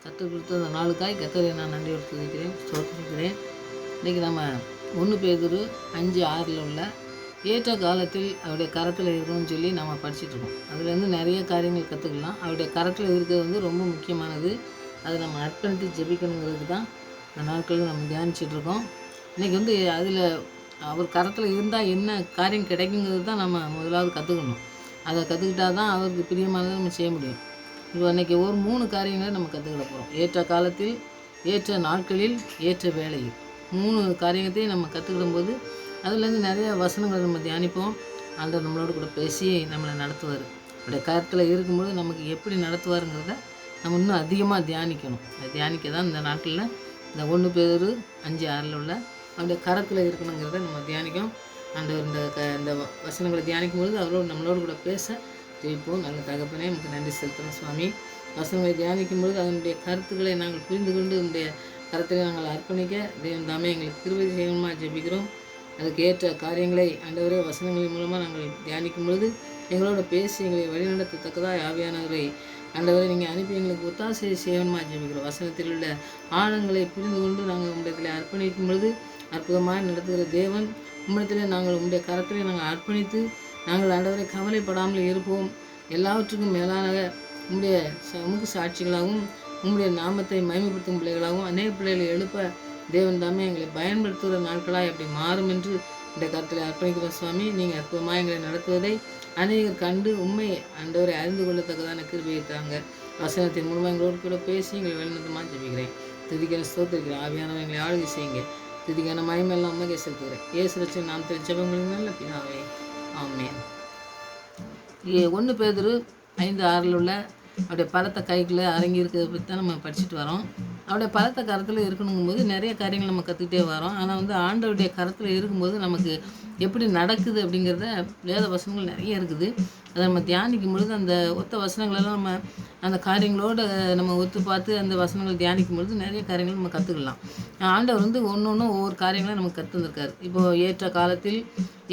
கற்றுக் கொடுத்த அந்த நாளுக்காய் கர்த்தரை நான் நன்றி துதிக்கிறேன், ஸ்தோத்திரிக்கிறேன். இன்றைக்கி நம்ம 1 பேதுரு 5:6 உள்ள ஏற்ற காலத்தில் அவருடைய கரத்தில் இருக்கணும்னு சொல்லி நம்ம படிச்சுட்ருக்கோம். அதுலேருந்து நிறைய காரியங்கள் கற்றுக்கலாம். அவருடைய கரத்தில் இருக்கிறது வந்து ரொம்ப முக்கியமானது. அதை நம்ம அர்ப்பணித்து ஜெபிக்கணுங்கிறதுக்கு தான் இந்த நாட்களில் நம்ம தியானிச்சிட்ருக்கோம். இன்றைக்கி வந்து அதில் அவர் கரத்தில் இருந்தால் என்ன காரியம் கிடைக்குங்கிறது தான் நம்ம முதலாவது கற்றுக்கணும். அதை கற்றுக்கிட்டா தான் அவருக்கு பிரியமானதை நம்ம செய்ய முடியும். இப்போ இன்றைக்கி ஒரு 3 காரியங்களை நம்ம கற்றுக்கிட போகிறோம். ஏற்ற காலத்தில், ஏற்ற நாட்களில், ஏற்ற வேளையில் 3 காரியத்தையும் நம்ம கற்றுக்கிடும்போது அதுலேருந்து நிறைய வசனங்களை நம்ம தியானிப்போம். ஆண்டவர் நம்மளோட கூட பேசி நம்மளை நடத்துவார். அவருடைய கருத்தில் இருக்கும்போது நமக்கு எப்படி நடத்துவாருங்கிறத நம்ம இன்னும் அதிகமாக தியானிக்கணும். அதை தியானிக்க தான் இந்த நாட்களில் இந்த 1 பேதுரு 5:6 உள்ள அவருடைய கரத்தில் இருக்கணுங்கிறத நம்ம தியானிக்கும். ஆண்டவர் இந்த வசனங்களை தியானிக்கும்பொழுது அவரோடு நம்மளோடு கூட பேச ஜெயிப்போம். நல்ல தகப்பனே, நமக்கு நன்றி செலுத்துகிறோம் சுவாமி. வசனங்களை தியானிக்கும்பொழுது அதனுடைய கருத்துக்களை நாங்கள் புரிந்து கொண்டு உங்களுடைய கருத்தை நாங்கள் அர்ப்பணிக்க தேவன் தாமே எங்களுக்கு கிருபை செய்யணுமா ஜெபிக்கிறோம். அதுக்கு ஏற்ற காரியங்களை ஆண்டவரே வசனங்களின் மூலமாக நாங்கள் தியானிக்கும் பொழுது எங்களோட பேசி எங்களை வழிநடத்தத்தக்கதாக ஆவியானவரை ஆண்டவரை நீங்கள் அனுப்பி எங்களுக்கு ஒத்தாசை செய்யணுமா ஜெபிக்கிறோம். வசனத்தில் உள்ள ஆழங்களை புரிந்து கொண்டு நாங்கள் உங்களிடத்தில் அர்ப்பணிக்கும் பொழுது அற்புதமாக நடத்துகிற தேவன், உம்மிடத்தில் நாங்கள் உங்களுடைய கரத்திலே நாங்கள் அர்ப்பணித்து நாங்கள் ஆண்டவரை கவலைப்படாமல் இருப்போம். எல்லாவற்றுக்கும் மேலாக உங்களுடைய சமூக சாட்சிகளாகவும் உங்களுடைய நாமத்தை மகிமைப்படுத்தும் பிள்ளைகளாகவும் அநேக பிள்ளைகளை எழுப்ப தேவன் தாமே எங்களை பயன்படுத்துகிற நாட்களாக எப்படி மாறும் என்று இந்த கருத்தில் அர்ப்பணிக்கிற சுவாமி. நீங்கள் அற்புதமாக எங்களை நடத்துவதை அநேகர் கண்டு உண்மை ஆண்டவரை அறிந்து கொள்ளத்தக்கதான கிருபையை தாங்க. வசனத்தின் மூலமாக எங்களோடு கூட பேசி எங்களை வெளிநடத்தமாக ஜெபிக்கிறேன். துதிக்கிற ஸ்தோத்திரிக்கிறேன். ஆவியானவர் எங்களை ஆளுகை செய்யுங்க. துதிக்கான மகிமையெல்லாம் உண்மையை செலுத்துகிறேன். இயேசு ரட்சகர் நாமத்தில் ஜெபங்களின் நல்ல பிதாவே, ஆமென். 1 பேதுரு 5:6 உள்ள அவருடைய பலத்த கைக்குள்ளே அடங்கி இருக்கிறத பற்றி தான் நம்ம படிச்சுட்டு வரோம். அவருடைய பலத்த கரத்தில் இருக்கணுங்கும்போது நிறைய காரியங்கள் நம்ம கற்றுக்கிட்டே வரோம். ஆனால் வந்து ஆண்டவருடைய கரத்தில் இருக்கும்போது நமக்கு எப்படி நடக்குது அப்படிங்கிறத வேத வசனங்கள் நிறைய இருக்குது. அதை நம்ம தியானிக்கும் பொழுது அந்த ஒத்த வசனங்களெல்லாம் நம்ம அந்த காரியங்களோடு நம்ம ஒத்து பார்த்து அந்த வசனங்கள் தியானிக்கும் பொழுது நிறைய காரியங்கள் நம்ம கற்றுக்கலாம். ஆண்டவர் வந்து ஒவ்வொன்றும் ஒவ்வொரு காரியங்களை நமக்கு கற்றுருக்காரு. இப்போது ஏற்ற காலத்தில்,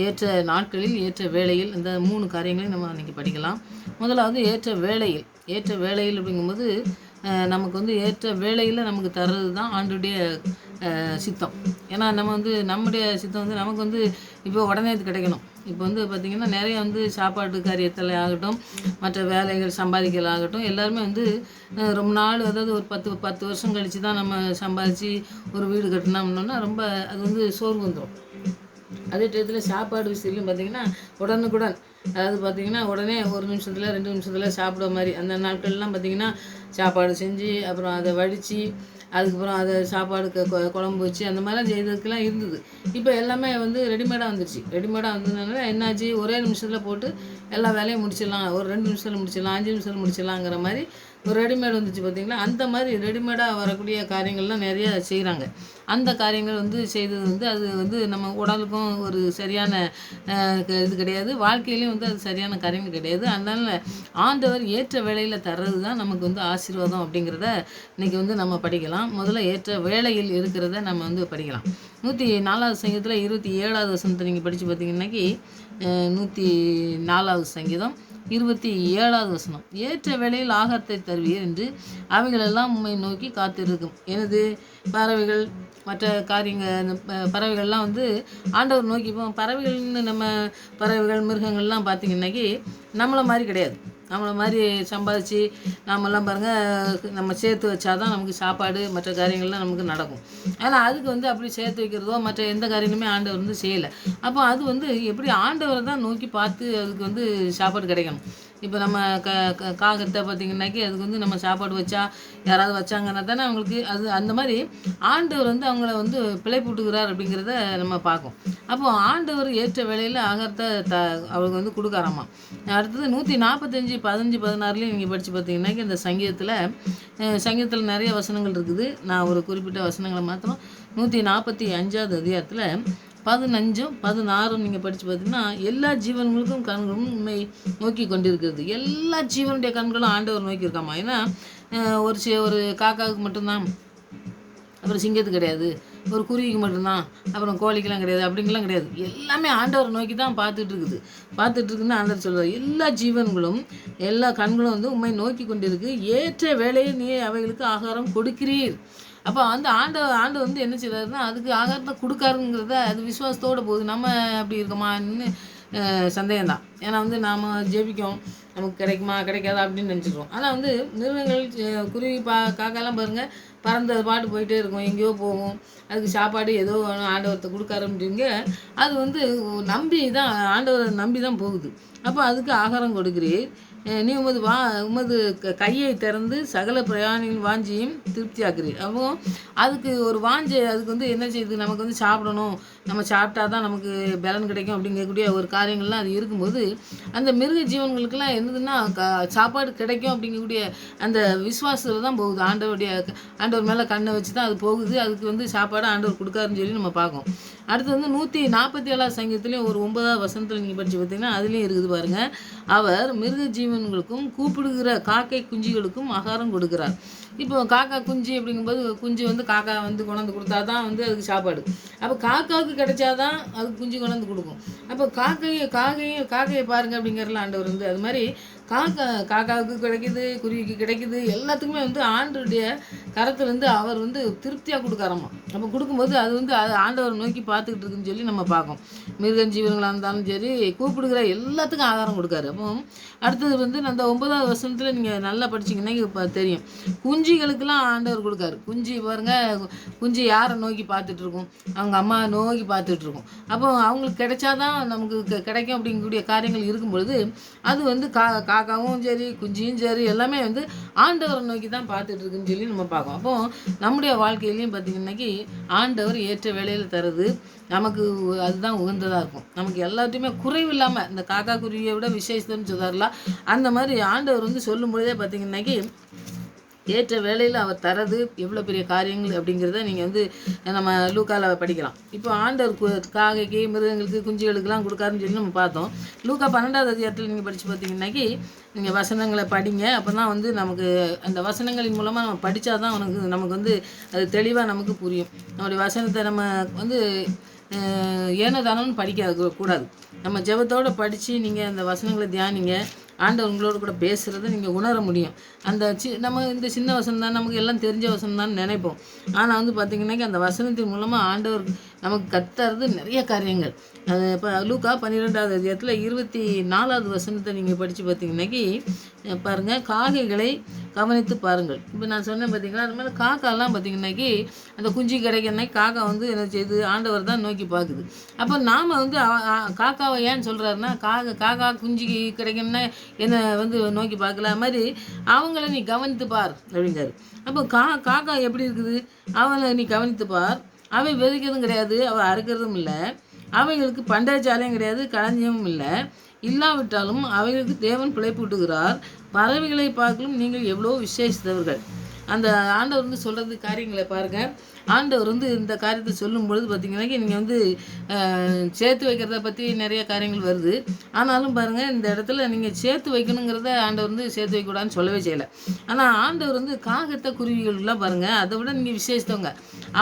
ஏற்ற நாட்களில், ஏற்ற வேளையில் இந்த 3 காரியங்களையும் நம்ம இன்றைக்கி படிக்கலாம். முதலாவது ஏற்ற வேளையில். ஏற்ற வேளையில் அப்படிங்கும்போது நமக்கு வந்து ஏற்ற வேளையில் நமக்கு தர்றது தான் ஆண்டுடைய சித்தம். ஏன்னா நம்ம வந்து நம்முடைய சித்தம் வந்து நமக்கு வந்து இப்போ உடனே இது கிடைக்கணும். இப்போ வந்து பார்த்திங்கன்னா நிறைய வந்து சாப்பாட்டு காரியத்தில் ஆகட்டும், மற்ற வேலைகள் சம்பாதிக்கல் ஆகட்டும், எல்லாருமே வந்து ரொம்ப நாள், அதாவது ஒரு 10 வருஷம் கழித்து தான் நம்ம சம்பாதிச்சு ஒரு வீடு கட்டினோம்னா ரொம்ப அது வந்து சோர்வு வந்துடும். அதே டயத்தில் சாப்பாடு விஷயத்துலையும் பார்த்திங்கன்னா உடனுக்குடன், அதாவது பார்த்திங்கன்னா உடனே 1 நிமிஷத்தில் 2 நிமிஷத்தில் சாப்பிட்ற மாதிரி அந்த நாட்கள்லாம் பார்த்திங்கன்னா சாப்பாடு செஞ்சு அப்புறம் அதை வடித்து அதுக்கப்புறம் அதை சாப்பாடு குழம்பு வச்சு அந்த மாதிரிலாம் செய்கிறதுக்கெல்லாம் இருந்தது. இப்போ எல்லாமே வந்து ரெடிமேடாக வந்துடுச்சு. ரெடிமேடாக வந்ததுனால என்னாச்சு, ஒரே நிமிஷத்தில் போட்டு எல்லா வேலையும் முடிச்சிடலாம், ஒரு 2 நிமிஷத்தில் முடிச்சிடலாம், 5 நிமிஷத்தில் முடிச்சிடலாங்கிற மாதிரி ஒரு ரெடிமேட் வந்துச்சு பார்த்திங்களா. அந்த மாதிரி ரெடிமேடாக வரக்கூடிய காரியங்கள்லாம் நிறைய செய்கிறாங்க. அந்த காரியங்கள் வந்து செய்தது வந்து அது வந்து நம்ம உடலுக்கும் ஒரு சரியான இது கிடையாது, வாழ்க்கையிலையும் வந்து அது சரியான காரியங்கள் கிடையாது. அதனால் ஆண்டவர் ஏற்ற வேளையில் தர்றது தான் நமக்கு வந்து ஆசீர்வாதம் அப்படிங்கிறத இன்றைக்கி வந்து நம்ம படிக்கலாம். முதல்ல ஏற்ற வேளையில் இருக்கிறத நம்ம வந்து படிக்கலாம். 104வது சங்கீதத்தில் 27வது வசனத்தை நீங்கள் படித்து பார்த்தீங்கன்னாக்கி 104வது சங்கீதம் 27வது வசனம், ஏற்ற வேளையில் ஆகாரத்தை தருவீர் என்று அவைகளெல்லாம் உம்மை நோக்கி காத்திருக்கும். எனது பறவைகள் மற்ற காரியங்கள் பறவைகள்லாம் வந்து ஆண்டவர் நோக்கி பறவைகள்னு நம்ம பறவைகள் மிருகங்கள்லாம் பார்த்திங்கன்னாக்கி நம்மளை மாதிரி கிடையாது. நம்மளை மாதிரி சம்பாதிச்சு நாமெல்லாம் பாருங்கள் நம்ம சேர்த்து வச்சா தான் நமக்கு சாப்பாடு மற்ற காரியங்கள்லாம் நமக்கு நடக்கும். ஆனால் அதுக்கு வந்து அப்படி சேர்த்து வைக்கிறதோ மற்ற எந்த காரியங்களுமே ஆண்டவர் வந்து செய்யலை. அப்போ அது வந்து எப்படி ஆண்டவரை தான் நோக்கி பார்த்து அதுக்கு வந்து சாப்பாடு கிடைக்கணும். இப்போ நம்ம காகத்தை பார்த்திங்கன்னாக்கி அதுக்கு வந்து நம்ம சாப்பாடு வச்சா யாராவது வச்சாங்கன்னா தானே அவங்களுக்கு அது அந்த மாதிரி ஆண்டவர் வந்து அவங்கள வந்து பிழைப்பூட்டுகிறார் அப்படிங்கிறத நம்ம பார்க்கும். அப்போது ஆண்டவர் ஏற்ற வேளையில் ஆகாரத்தை அவருக்கு வந்து கொடுக்காராமா. அடுத்தது 145, 15, 16 நீங்கள் படித்து பார்த்தீங்கன்னாக்கி இந்த சங்கீதத்தில் நிறைய வசனங்கள் இருக்குது. நான் ஒரு குறிப்பிட்ட வசனங்களை மாத்திரம் 145வது அதிகாரத்தில் 15, 16 நீங்கள் படித்து பார்த்தீங்கன்னா எல்லா ஜீவன்களுக்கும் கண்களும் உண்மை நோக்கி கொண்டிருக்கிறது. எல்லா ஜீவனுடைய கண்களும் ஆண்டவர் நோக்கி இருக்காமா. ஏன்னா ஒரு காக்காவுக்கு மட்டும்தான் அப்புறம் சிங்கத்துக்கு கிடையாது, ஒரு குருவிக்கு மட்டும்தான், அப்புறம் கோழிக்கெல்லாம் கிடையாது, அப்படிங்கலாம் கிடையாது. எல்லாமே ஆண்டவரை நோக்கி தான் பார்த்துட்ருக்குன்னு ஆண்டவர் சொல்கிறார். எல்லா ஜீவன்களும் எல்லா கண்களும் வந்து உம்மை நோக்கி கொண்டிருக்கு, ஏற்ற வேலையை நீ அவைகளுக்கு ஆகாரம் கொடுக்கிறீர். அப்போ வந்து ஆண்டவர் வந்து என்ன செய்கிறாருன்னா அதுக்கு ஆகாரத்தை கொடுக்காருங்கிறத அது விசுவாசத்தோடு போகுது. நம்ம அப்படி இருக்கோமான்னு சந்தேகம்தான். ஏன்னா வந்து நாம் ஜெபிக்கும் நமக்கு கிடைக்குமா கிடைக்காதா அப்படின்னு நினச்சிக்கிறோம். ஆனால் வந்து மிருகங்கள் குருவி காக்காலாம் பாருங்கள், பறந்து பாட்டு போயிட்டே இருக்கும், எங்கேயோ போகும், அதுக்கு சாப்பாடு ஏதோ ஆண்டவரத்தை கொடுக்காரு அப்படிங்க. அது வந்து நம்பி தான் ஆண்டவரை நம்பி தான் போகுது. அப்போ அதுக்கு ஆகாரம் கொடுக்கிறீர். நீ உமது கையை திறந்து சகல பிரயாணிகள் வாஞ்சியும் திருப்தியாக்குறீர். அப்போ அதுக்கு ஒரு வாஞ்சை, அதுக்கு வந்து என்ன செய்யுது, நமக்கு வந்து சாப்பிடணும், நம்ம சாப்பிட்டா தான் நமக்கு பலன் கிடைக்கும் அப்படிங்கக்கூடிய ஒரு காரியங்கள்லாம் அது இருக்கும்போது அந்த மிருக ஜீவன்களுக்கெல்லாம் என்னதுன்னா சாப்பாடு கிடைக்கும் அப்படிங்கக்கூடிய அந்த விசுவாசத்தில் தான் போகுது. ஆண்டவர் மேலே கண்ணை வச்சு தான் அது போகுது. அதுக்கு வந்து சாப்பாடு ஆண்டவர் கொடுக்காருன்னு சொல்லி நம்ம பார்க்கோம். அடுத்து வந்து 147 சங்கீதத்துலேயும் ஒரு 9வது வசனத்தில் நீங்கள் படித்து பார்த்தீங்கன்னா அதுலேயும் இருக்குது பாருங்கள். அவர் மிருக ஜீவன்களுக்கும் கூப்பிடுகிற காக்கை குஞ்சுகளுக்கும் ஆகாரம் கொடுக்கிறார். இப்போ காக்கா குஞ்சு அப்படிங்கும்போது குஞ்சு வந்து காக்கா வந்து கொண்டாந்து கொடுத்தா தான் வந்து அதுக்கு சாப்பாடு. அப்போ காக்காவுக்கு கிடைச்சாதான் அதுக்கு குஞ்சு கொண்டாந்து கொடுக்கும். அப்போ காக்கையை பாருங்கள் அப்படிங்கிறல ஆண்டவர் வந்து அது மாதிரி காக்காவுக்கு கிடைக்கிது, குருவிக்கு கிடைக்கிது, எல்லாத்துக்குமே வந்து ஆண்டவருடைய கரத்தில் வந்து அவர் வந்து திருப்தியாக கொடுக்காரமா. அப்போ கொடுக்கும்போது அது வந்து ஆண்டவர் நோக்கி பார்த்துக்கிட்டு இருக்குன்னு சொல்லி நம்ம பார்க்கோம். மிருக ஜீவன்களாக இருந்தாலும் சரி, கூப்பிடுகிற எல்லாத்துக்கும் ஆகாரம் கொடுக்காரு. அப்போ அடுத்தது வந்து அந்த 9வது வசனத்தில் நீங்கள் நல்லா படிச்சிங்கன்னா இப்போ தெரியும். குஞ்சுகளுக்கெல்லாம் ஆண்டவர் கொடுக்காரு. குஞ்சு பாருங்கள், குஞ்சு யாரை நோக்கி பார்த்துட்ருக்கோம், அவங்க அம்மா நோக்கி பார்த்துட்ருக்கோம். அப்போ அவங்களுக்கு கிடைச்சாதான் நமக்கு கிடைக்கும் அப்படிங்கக்கூடிய காரியங்கள் இருக்கும்பொழுது அது வந்து காக்காவும் சரி குஞ்சியும் சரி எல்லாமே வந்து ஆண்டவரை நோக்கி தான் பார்த்துட்ருக்குன்னு சொல்லி நம்ம பார்க்கோம். அப்போ நம்முடைய வாழ்க்கையிலையும் பார்த்திங்கன்னாக்கி ஆண்டவர் ஏற்ற வேலையில் தருது நமக்கு அதுதான் உகந்ததாக இருக்கும். நமக்கு எல்லாத்தையுமே குறைவில்லாமல் இந்த காக்கா குருவியை விட விசேஷம்னு சொல்கிறார்களா, அந்த மாதிரி ஆண்டவர் வந்து சொல்லும் பொழுதே பார்த்திங்கன்னாக்கி ஏற்ற வேலையில் அவர் தரது எவ்வளோ பெரிய காரியங்கள் அப்படிங்கிறத நீங்கள் வந்து நம்ம லூக்காவில் படிக்கலாம். இப்போ ஆண்டவர் காக்கைக்கு மிருகங்களுக்கு குஞ்சுகளுக்கெல்லாம் கொடுக்காருன்னு சொல்லி நம்ம பார்த்தோம். லூக்கா 12வது அதிகாரத்தில் நீங்கள் படித்து பார்த்தீங்கன்னாக்கி நீங்கள் வசனங்களை படிங்க. அப்போ தான் வந்து நமக்கு அந்த வசனங்களின் மூலமாக நம்ம படித்தா தான் நமக்கு வந்து அது தெளிவாக நமக்கு புரியும். நம்முடைய வசனத்தை நம்ம வந்து ஏனோதானோன்னு படிக்க கூடாது. நம்ம ஜெபத்தோடு படித்து நீங்கள் அந்த வசனங்களை தியானிங்க. ஆண்டவர் உங்களோட கூட பேசுகிறத நீங்கள் உணர முடியும். நம்ம இந்த சின்ன வசனம் தான், நமக்கு எல்லாம் தெரிஞ்ச வசனம் தான் நினைப்போம். ஆனால் வந்து பார்த்திங்கன்னாக்கி அந்த வசனத்தின் மூலமாக ஆண்டவர் நமக்கு கத்துறது நிறைய காரியங்கள். அது இப்போ லூக்கா 12வது அதிகாரத்தில் 24வது வசனத்தை நீங்கள் படித்து பார்த்தீங்கன்னாக்கி பாருங்கள், காகைகளை கவனித்து பாருங்கள். இப்போ நான் சொன்னேன் பார்த்தீங்களா, அது மாதிரி காக்காலாம் பார்த்திங்கன்னாக்கி அந்த குஞ்சு கிடைக்கணுன்னா காக்கா வந்து என்ன செய்யுது, ஆண்டவர் தான் நோக்கி பார்க்குது. அப்போ நாம் வந்து காக்காவை ஏன் சொல்கிறாருன்னா, காக்கா குஞ்சுக்கு கிடைக்கணும்னா என்னை வந்து நோக்கி பார்க்கல மாதிரி அவங்கள நீ கவனித்து பார் அப்படிங்காரு. அப்போ காக்கா எப்படி இருக்குது, அவளை நீ கவனித்து பார். அவை விதைக்கிறதும் கிடையாது, அவள் அறுக்கிறதும் இல்லை, அவைகளுக்கு பண்டகச்சாலையும் கிடையாது, களஞ்சியமும் இல்லை, இல்லாவிட்டாலும் அவைகளுக்கு தேவன் பிழைப்பு விட்டுகிறார். பறவைகளை பார்க்கலும் நீங்கள் எவ்வளோ விசேஷித்தவர்கள். அந்த ஆண்டவர் வந்து சொல்கிறது காரியங்களை பாருங்கள். ஆண்டவர் வந்து இந்த காரியத்தை சொல்லும் பொழுது பார்த்திங்கன்னா நீங்கள் வந்து சேர்த்து வைக்கிறத பற்றி நிறைய காரியங்கள் வருது. ஆனாலும் பாருங்கள், இந்த இடத்துல நீங்கள் சேர்த்து வைக்கணுங்கிறத ஆண்டவர் வந்து சேர்த்து வைக்கக்கூடாதுன்னு சொல்லவே செய்யலை. ஆனால் ஆண்டவர் வந்து காகத்தை குருவிகள்லாம் பாருங்கள், அதை விட நீங்கள் விசேஷத்தவங்க.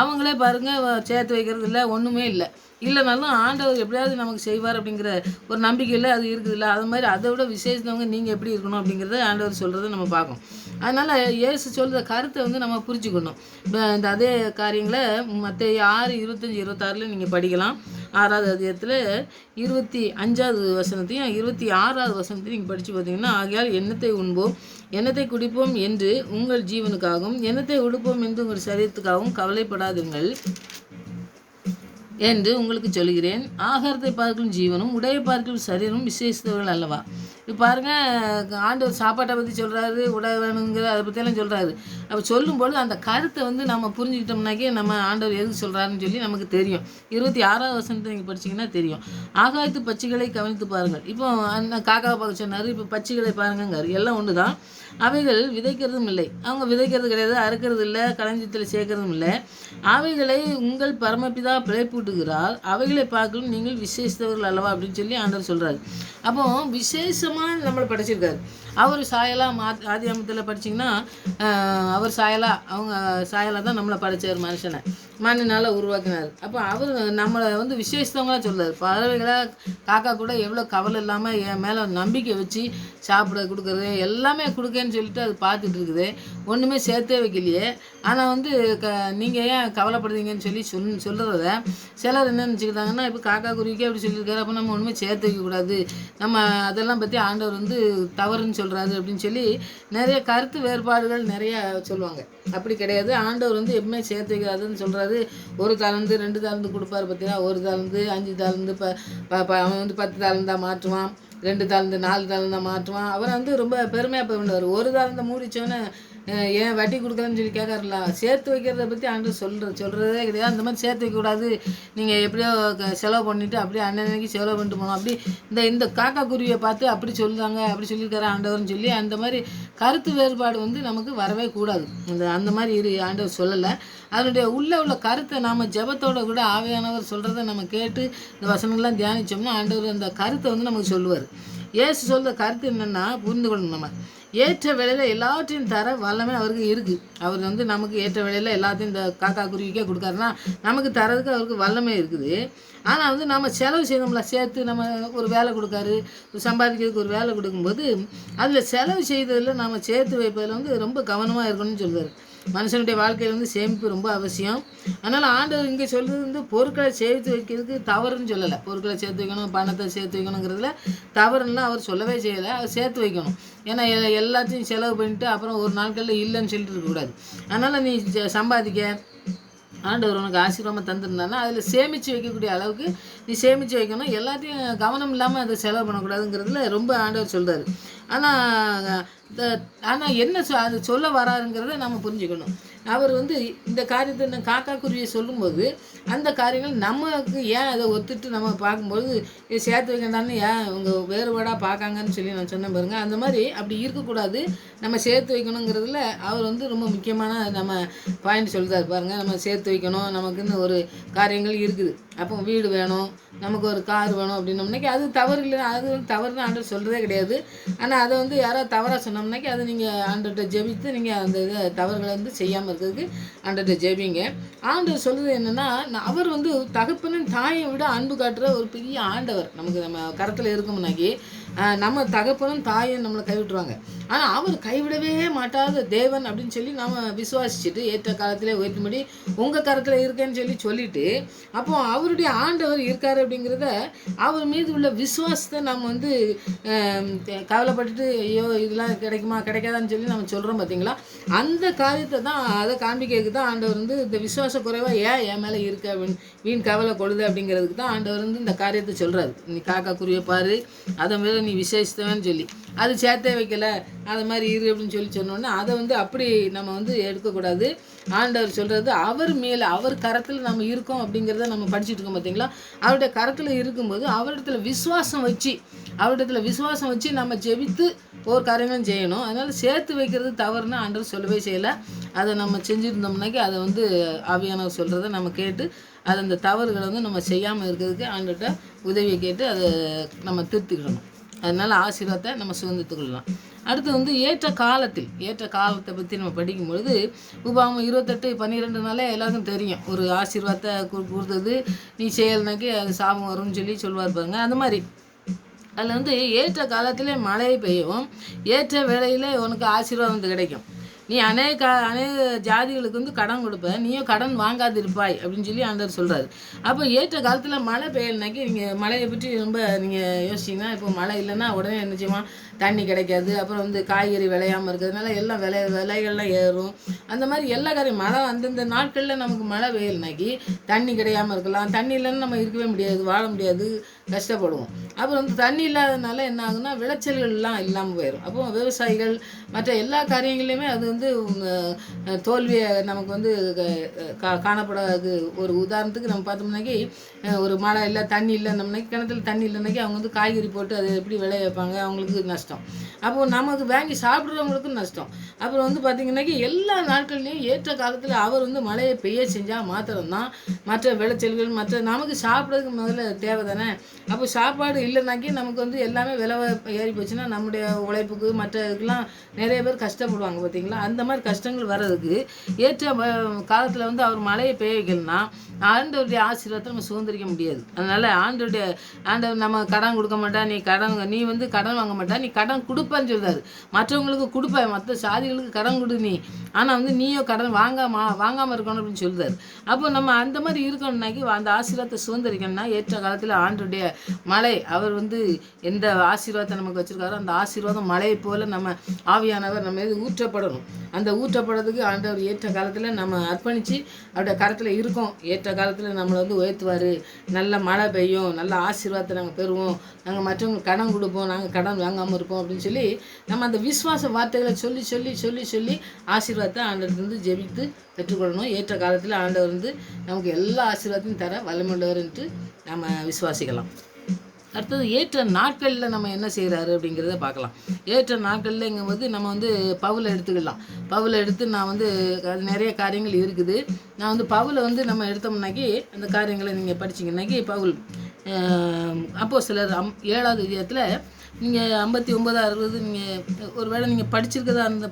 அவங்களே பாருங்கள் சேர்த்து வைக்கிறது இல்லை, ஒன்றுமே இல்லை. இல்லைனாலும் ஆண்டவர் எப்படியாவது நமக்கு செய்வார் அப்படிங்கிற ஒரு நம்பிக்கையில் அது இருக்குதுல்ல. அது மாதிரி அதை விட விசேஷத்தவங்க நீங்கள் எப்படி இருக்கணும் அப்படிங்கிறத ஆண்டவர் சொல்கிறத நம்ம பார்க்கணும். அதனால் இயேசு சொல்கிற கருத்தை வந்து நம்ம புரிஞ்சுக்கணும். இந்த அதே காரியங்களை மத்தேயு 6:25-26 நீங்கள் படிக்கலாம். 6வது அதிகாரத்தில் 25வது வசனத்தையும் 26வது வசனத்தையும் நீங்கள் படித்து பார்த்தீங்கன்னா, ஆகையால் எண்ணத்தை உண்போம் எண்ணத்தை குடிப்போம் என்று உங்கள் ஜீவனுக்காகவும் எண்ணத்தை உடுப்போம் என்று உங்கள் சரீரத்துக்காகவும் கவலைப்படாதுங்கள் என்று உங்களுக்கு சொல்கிறேன். ஆகாரத்தை பார்க்கும் ஜீவனும் உடையை பார்க்கும் சரீரமும் விசேஷித்தவர்கள் அல்லவா. இப்போ பாருங்கள், ஆண்டவர் சாப்பாட்டை பற்றி சொல்கிறாரு, உடை வேணுங்கிற அதை பற்றியெல்லாம் சொல்கிறாரு. அப்போ சொல்லும்போது அந்த கருத்தை வந்து நம்ம புரிஞ்சுக்கிட்டோம்னாக்கே நம்ம ஆண்டவர் எதுக்கு சொல்கிறாருன்னு சொல்லி நமக்கு தெரியும். 26வது வசனத்தை நீங்கள் படிச்சிங்கன்னா தெரியும். ஆகாயத்து பட்சிகளை கவனித்து பாருங்கள். இப்போ அந்த காக்காவை பார்க்க சொன்னார், இப்போ பட்சிகளை பாருங்கங்காரு. எல்லாம் ஒன்று தான். அவைகள் விதைக்கிறதும் இல்லை, அவங்க விதைக்கிறது கிடையாது, அறுக்கிறது இல்லை, களஞ்சியத்தில் சேர்க்கறதும் இல்லை. அவைகளை உங்கள் பரமபிதா பிழைப்பூட்டுகிறார். அவைகளை பார்க்கலும் நீங்கள் விசேஷத்தவர்கள் அல்லவா அப்படின்னு சொல்லி ஆண்டவர் சொல்கிறார். அப்போ விசேஷம் விதமாக நம்மளை படைச்சிருக்காரு. அவர் சாயலாக ஆதியாமத்தில் படிச்சிங்கன்னா அவர் சாயலாக அவங்க சாயலாக தான் நம்மளை படைச்சார். மனுஷனை மண்ணினால் உருவாக்கினார். அப்போ அவர் நம்மளை வந்து விசேஷத்தவங்களாக சொல்கிறார். பறவைகளை காக்கா கூட எவ்வளோ கவலை இல்லாமல் என் மேலே நம்பிக்கை வச்சு சாப்பிட கொடுக்குறது எல்லாமே கொடுக்கேன்னு சொல்லிட்டு அது பார்த்துட்டு இருக்குது. ஒன்றுமே சேர்த்தே வைக்கலையே. ஆனால் வந்து நீங்கள் ஏன் கவலைப்படுறீங்கன்னு சொல்லி சொல்கிறத சிலர் என்ன நினச்சிக்கிட்டாங்கன்னா, இப்போ காக்கா குருவிக்கே அப்படி சொல்லியிருக்காரு, அப்போ நம்ம ஒன்றுமே சேர்த்து வைக்கக்கூடாது, நம்ம அதெல்லாம் பற்றி ஆண்டவர் வந்து தவறுன்னு சொல்கிறாரு அப்படின்னு சொல்லி நிறைய கருத்து வேறுபாடுகள் நிறையா சொல்லுவாங்க. அப்படி கிடையாது. ஆண்டவர் வந்து எப்பவுமே சேர்த்து வைக்காதுன்னு சொல்கிறாரு. ஒரு தாளந்து 2 தாளந்து கொடுப்பாரு பார்த்தீங்கன்னா, ஒரு தாளந்து 5 தாளந்து அவன் வந்து 10 தாளந்தாக மாற்றுவான், 2 தாளந்து 4 தாளந்தாக மாற்றுவான். அவரை வந்து ரொம்ப பெருமையாக பண்ணுவார். ஒரு தாளந்தை மூடிச்சோன்னே ஏன் வட்டி கொடுக்குறேன்னு சொல்லி கேட்கறல. சேர்த்து வைக்கிறத பற்றி ஆண்டவர் சொல்கிறதே கிடையாது. அந்த மாதிரி சேர்த்து வைக்கக்கூடாது, நீங்கள் எப்படியோ செலவு பண்ணிவிட்டு அப்படியே அன்னன்னைக்கு செலவு பண்ணிட்டு போகணும். அப்படி இந்த காக்கா குருவியை பார்த்து அப்படி சொல்லுறாங்க, அப்படி சொல்லியிருக்காரு ஆண்டவர்னு சொல்லி அந்த மாதிரி கருத்து வேறுபாடு வந்து நமக்கு வரவே கூடாது. அந்த மாதிரி ஆண்டவர் சொல்லலை. அதனுடைய உள்ள கருத்தை நாம் ஜெபத்தோட கூட ஆவியானவர் சொல்கிறத நம்ம கேட்டு இந்த வசனங்கள்லாம் தியானித்தோம்னா ஆண்டவர் அந்த கருத்தை வந்து நமக்கு சொல்லுவார். இயேசு சொல்கிற கருத்து என்னென்னா புரிந்து கொள்ளணும். நம்ம ஏற்ற வேலையில் எல்லாத்தையும் தர வல்லமே அவருக்கு இருக்குது. அவர் வந்து நமக்கு ஏற்ற வேலையில் எல்லாத்தையும் இந்த காக்கா குருவிக்கே கொடுக்காருன்னா நமக்கு தரதுக்கு அவருக்கு வல்லமே இருக்குது. ஆனால் வந்து நம்ம செலவு செய்தோம்ல, சேர்த்து நம்ம ஒரு வேலை கொடுக்காரு, சம்பாதிக்கிறதுக்கு ஒரு வேலை கொடுக்கும்போது அதில் செலவு செய்ததில் நம்ம சேர்த்து வைப்பதில் வந்து ரொம்ப கவனமாக இருக்கணும்னு சொல்கிறார். மனுஷனுடைய வாழ்க்கையில் வந்து சேமிப்பு ரொம்ப அவசியம். அதனால் ஆண்டவர் இங்கே சொல்கிறது வந்து பொருட்களை சேர்த்து வைக்கிறதுக்கு தவறுன்னு சொல்லலை. பொருட்களை சேர்த்து வைக்கணும், பணத்தை சேர்த்து வைக்கணுங்கிறதுல தவறுன்னா அவர் சொல்லவே செய்யலை. அவர் சேர்த்து வைக்கணும். ஏன்னா எல்லாத்தையும் செலவு பண்ணிட்டு அப்புறம் ஒரு நாட்களில் இல்லைன்னு சொல்லிட்டு இருக்கக்கூடாது. அதனால் நீ சம்பாதிக்க ஆண்டவர் உனக்கு ஆசீர்வாதமாக தந்துருந்தானா அதில் சேமித்து வைக்கக்கூடிய அளவுக்கு நீ சேமித்து வைக்கணும். எல்லாத்தையும் கவனம் இல்லாமல் அதை செலவு பண்ணக்கூடாதுங்கிறதுல ரொம்ப ஆண்டவர் சொல்கிறார். ஆனால் என்ன அது சொல்ல வராருங்கிறத நம்ம புரிஞ்சுக்கணும். அவர் வந்து இந்த காரியத்தை காக்கா குருவியை சொல்லும்போது அந்த காரியங்கள் நமக்கு ஏன் அதை ஒத்துட்டு நம்ம பார்க்கும்போது சேர்த்து வைக்கண்டான்னு ஏன் அவங்க வேறுபாடாக பார்க்காங்கன்னு சொல்லி நான் சொன்னேன் பாருங்க. அந்த மாதிரி அப்படி இருக்கக்கூடாது, நம்ம சேர்த்து வைக்கணுங்கிறதுல அவர் வந்து ரொம்ப முக்கியமான நம்ம பாயிண்ட் சொல்கிறார் பாருங்கள். நம்ம சேர்த்து வைக்கணும், நமக்குன்னு ஒரு காரியங்கள் இருக்குது. அப்போ வீடு வேணும், நமக்கு ஒரு கார் வேணும் அப்படின்னோம்னாக்கி அது தவறு இல்லை. அது வந்து தவறுன்னு ஆண்டவர் சொல்கிறதே கிடையாது. ஆனால் அதை வந்து யாராவது தவறாக சொன்னோம்னாக்கி அதை நீங்கள் ஆண்டவர்கிட்ட ஜெபித்து நீங்கள் அந்த தவறுகளை வந்து செய்யாமல் இருக்கிறதுக்கு ஆண்டவர்கிட்ட ஜெபிங்க. ஆண்டவர் சொல்கிறது என்னென்னா, அவர் வந்து தகப்பனின் தாயை விட அன்பு காட்டுற ஒரு பெரிய ஆண்டவர். நம்ம கரத்தில் இருக்கும்னாக்கி நம்ம தகப்பனும் தாயும் நம்மளை கைவிட்டுருவாங்க. ஆனால் அவர் கைவிடவே மாட்டாத தேவன் அப்படின்னு சொல்லி நம்ம விசுவாசிச்சுட்டு ஏற்ற காலத்திலே உயர்த்தும்படி உங்கள் கரத்தில் இருக்கேன்னு சொல்லிட்டு அப்போ அவருடைய ஆண்டவர் இருக்கார் அப்படிங்கிறத அவர் மீது உள்ள விசுவாசத்தை நம்ம வந்து கவலைப்பட்டுட்டு ஐயோ இதெல்லாம் கிடைக்குமா கிடைக்காதான்னு சொல்லி நம்ம சொல்கிறோம் பார்த்தீங்களா. அந்த காரியத்தை தான் அதை காண்பிக்கிறதுக்கு தான் ஆண்டவர் வந்து இந்த விசுவாச குறைவாக என் மேலே இருக்க வீண் கவலை கொள்ளுது அப்படிங்கிறதுக்கு தான் ஆண்டவர் வந்து இந்த காரியத்தை சொல்கிறாரு. நீ காக்கா குருவியை பாரு, அதை மேலே நீ விசேஷித்தவன்னு சொல்லி அது சேர்த்தே வைக்கலை அதை மாதிரி இரு அப்படின்னு சொன்னோன்னே அதை வந்து அப்படி நம்ம வந்து எடுக்கக்கூடாது. ஆண்டவர் சொல்கிறது அவர் மேலே அவர் கரத்தில் நம்ம இருக்கோம் அப்படிங்கிறத நம்ம படிச்சுட்டு இருக்கோம் பார்த்தீங்களா. அவருடைய கரத்தில் இருக்கும்போது அவரிடத்துல விசுவாசம் வச்சு நம்ம ஜெபித்து ஒரு காரியங்களும் செய்யணும். அதனால் சேர்த்து வைக்கிறது தவறுன்னு ஆண்டவர் சொல்லவே செய்யலை. அதை நம்ம செஞ்சுருந்தோம்னாக்கி அதை வந்து ஆவியானவர் சொல்கிறத நம்ம கேட்டு அதை அந்த தவறுகளை வந்து நம்ம செய்யாமல் இருக்கிறதுக்கு ஆண்டவர்கிட்ட உதவியை கேட்டு அதை நம்ம திருத்திக்கிடணும். அதனால் ஆசீர்வாதத்தை நம்ம சுதந்திரத்து கொள்ளலாம். அடுத்து வந்து ஏற்ற காலத்தை பற்றி நம்ம படிக்கும்பொழுது உபாகமம் 28:12 எல்லாருக்கும் தெரியும். ஒரு ஆசீர்வாதத்தை கொடுத்தது நீ செயல்னாக்கி அது சாபம் வரும்னு சொல்லி சொல்லுவார் பாருங்க. அந்த மாதிரி அதில் வந்து ஏற்ற காலத்திலே மழை பெய்யும், ஏற்ற வேளையில் உனக்கு ஆசீர்வாதம் கிடைக்கும். நீ அநேக ஜாதிகளுக்கு வந்து கடன் கொடுப்ப, நீயும் கடன் வாங்காது இருப்பாய் அப்படின்னு சொல்லி ஆண்டவர் சொல்கிறாரு. அப்போ ஏற்ற காலத்தில் மழை பெய்யலைனாக்கி நீங்கள் மழையை பற்றி ரொம்ப நீங்கள் யோசிச்சிங்கன்னா, இப்போ மழை இல்லைன்னா உடனே என்ன செய்வோம், தண்ணி கிடைக்காது, அப்புறம் வந்து காய்கறி விளையாமல் இருக்கிறதுனால எல்லாம் விலைகள்லாம் ஏறும். அந்த மாதிரி எல்லா காரியம் மழை அந்தந்த நாட்களில் நமக்கு மழை பெய்யலைனாக்கி தண்ணி கிடையாமல் இருக்கலாம். தண்ணி இல்லைன்னு நம்ம இருக்கவே முடியாது, வாழ முடியாது, கஷ்டப்படுவோம். அப்புறம் வந்து தண்ணி இல்லாததுனால என்ன ஆகுன்னா விளைச்சல்கள்லாம் இல்லாமல் போயிடும். அப்போ விவசாயிகள் மற்ற எல்லா காரியங்களையுமே அது வந்து தோல்வியை நமக்கு வந்து காணப்படாது. ஒரு உதாரணத்துக்கு நம்ம பார்த்தோம்னாக்கி ஒரு மழை இல்லை, தண்ணி இல்லைன்னோம்னாக்கி, கிணத்துல தண்ணி இல்லைனாக்கி அவங்க வந்து காய்கறி போட்டு அதை எப்படி விளைய வைப்பாங்க, அவங்களுக்கு நஷ்டம். அப்போது நமக்கு வாங்கி சாப்பிட்றவங்களுக்கும் நஷ்டம். அப்புறம் வந்து பார்த்திங்கனாக்கி எல்லா நாட்கள்லேயும் ஏற்ற காலத்தில் அவர் வந்து மழையை பெய்ய செஞ்சால் மாத்திரம்தான் மற்ற விளைச்சல்கள் மற்ற நமக்கு சாப்பிட்றதுக்கு முதல்ல தேவை தானே. அப்போ சாப்பாடு இல்லைனாக்கி நமக்கு வந்து எல்லாமே விலை ஏறி போச்சுன்னா நம்முடைய உழைப்புக்கு மற்ற இதுக்கெலாம் நிறைய பேர் கஷ்டப்படுவாங்க பார்த்திங்களா. அந்த மாதிரி கஷ்டங்கள் வர்றதுக்கு ஏற்ற காலத்தில் வந்து அவர் மழையை பெய்ய வைக்கணும்னா ஆண்டவருடைய ஆசீர்வாதத்தை நம்ம சுதந்திரிக்க முடியாது. அதனால் ஆண்டவர் நம்ம கடன் கொடுக்க மாட்டா, நீ வந்து கடன் வாங்க மாட்டா, நீ கடன் கொடுப்பான்னு சொல்கிறாரு. மற்றவங்களுக்கு கொடுப்ப, மற்ற சாதிகளுக்கு கடன் கொடு நீ, ஆனால் வந்து நீயோ கடன் வாங்காமல் இருக்கணும் அப்படின்னு சொல்கிறாரு. அப்போ நம்ம அந்த மாதிரி இருக்கணும்னாக்கி அந்த ஆசீர்வாதத்தை சுதந்திரிக்கணும்னா ஏற்ற காலத்தில் ஆண்டவருடைய மழை அவர் வந்து எந்த ஆசீர்வாதத்தை நமக்கு வச்சுருக்காரோ அந்த ஆசீர்வாதம் மழையை போல் நம்ம ஆவியானவர் நம்ம இது ஊற்றப்படணும். அந்த ஊற்றப்படுறதுக்கு ஆண்டவர் ஏற்ற காலத்தில் நம்ம அர்ப்பணித்து அவருடைய கரத்தில் இருக்கோம். ஏற்ற காலத்தில் நம்மளை வந்து உயர்த்துவார். நல்ல மழை பெய்யும், நல்ல ஆசீர்வாதத்தை நாங்கள் பெறுவோம், நாங்கள் மற்றவங்களுக்கு கடன் கொடுப்போம், நாங்கள் கடன் வாங்காமல் இருப்போம் அப்படின்னு சொல்லி நம்ம அந்த விசுவாச வார்த்தைகளை சொல்லி சொல்லி சொல்லி சொல்லி ஆசீர்வாதத்தை ஆண்டவருக்கு வந்து ஜெபித்து பெற்றுக்கொள்ளணும். ஏற்ற காலத்தில் ஆண்டவர் வந்து நமக்கு எல்லா ஆசீர்வாதத்தையும் தர வல்லமையுள்ளவர்ன்ட்டு நம்ம விசுவாசிக்கலாம். அடுத்தது ஏற்ற நாட்களில் நம்ம என்ன செய்கிறாரு அப்படிங்கிறத பார்க்கலாம். ஏற்ற நாட்களில் இங்கே வந்து நம்ம வந்து பவுலை எடுத்துக்கலாம். பவுலை எடுத்து நான் வந்து அது நிறைய காரியங்கள் இருக்குது. நான் வந்து பவுலை வந்து நம்ம எடுத்தோம்னாக்கி அந்த காரியங்களை நீங்கள் படிச்சிங்கன்னாக்கி பவுல் அப்போஸ்தலர் 7வது அதிகாரத்தில் நீங்கள் 59, 60 நீங்கள் ஒரு வேளை நீங்கள் படிச்சிருக்கதா அந்த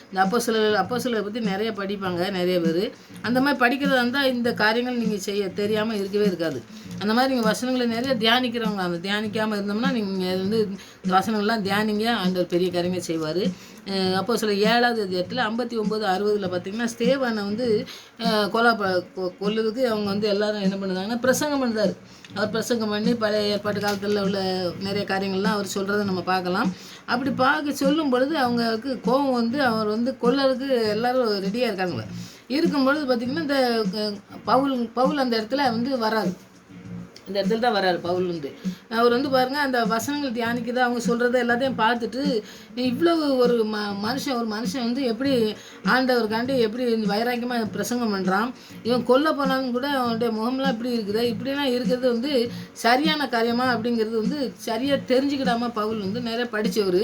இந்த அப்போஸ்தலரை பற்றி நிறைய படிப்பாங்க நிறைய பேர். அந்த மாதிரி படிக்கிறதா இருந்தால் இந்த காரியங்கள் நீங்கள் தெரியாமல் இருக்கவே இருக்காது. அந்த மாதிரி நீங்கள் வசனங்களை நிறைய தியானிக்கிறவங்க, அந்த தியானிக்காமல் இருந்தோம்னா நீங்கள் வந்து இந்த வசனங்கள்லாம் தியானிங்க, ஆண்டவர் பெரிய காரியங்கள் செய்வார். அப்போஸ்தலர் 7வது அதிகாரத்தில் 59, 60 பார்த்திங்கன்னா ஸ்தேவானை வந்து கொல்லுறதுக்கு அவங்க வந்து எல்லோரும் என்ன பண்ணுறாங்கன்னா பிரசங்கம் பண்ணுறாரு. அவர் பிரசங்கம் பண்ணி பழைய ஏற்பாட்டு காலத்தில் உள்ள நிறைய காரியங்கள்லாம் அவர் சொல்கிறத நம்ம பார்க்கலாம். அப்படி சொல்லும் பொழுது அவங்களுக்கு கோபம் வந்து அவர் வந்து கொல்லறதுக்கு எல்லோரும் ரெடியாக இருக்காங்க. இருக்கும்பொழுது பார்த்திங்கன்னா இந்த பவுல் அந்த இடத்துல வந்து வராது. இந்த இடத்துல தான் வராரு பவுல் வந்து. அவர் வந்து பாருங்கள் அந்த வசனங்கள் தியானிக்கிறத அவங்க சொல்கிறத எல்லாத்தையும் பார்த்துட்டு இவ்வளவு ஒரு மனுஷன் வந்து எப்படி ஆண்டவருக்காண்டி எப்படி வைராக்கியமாக பிரசங்கம் பண்ணுறான், இவன் கொல்ல போனாலும் கூட அவனுடைய முகம்லாம் இப்படி இருக்குது, இப்படிலாம் இருக்கிறது வந்து சரியான காரியமா அப்படிங்கிறது வந்து சரியாக தெரிஞ்சுக்கிடாமல் பவுல் வந்து நிறைய படித்தவர்.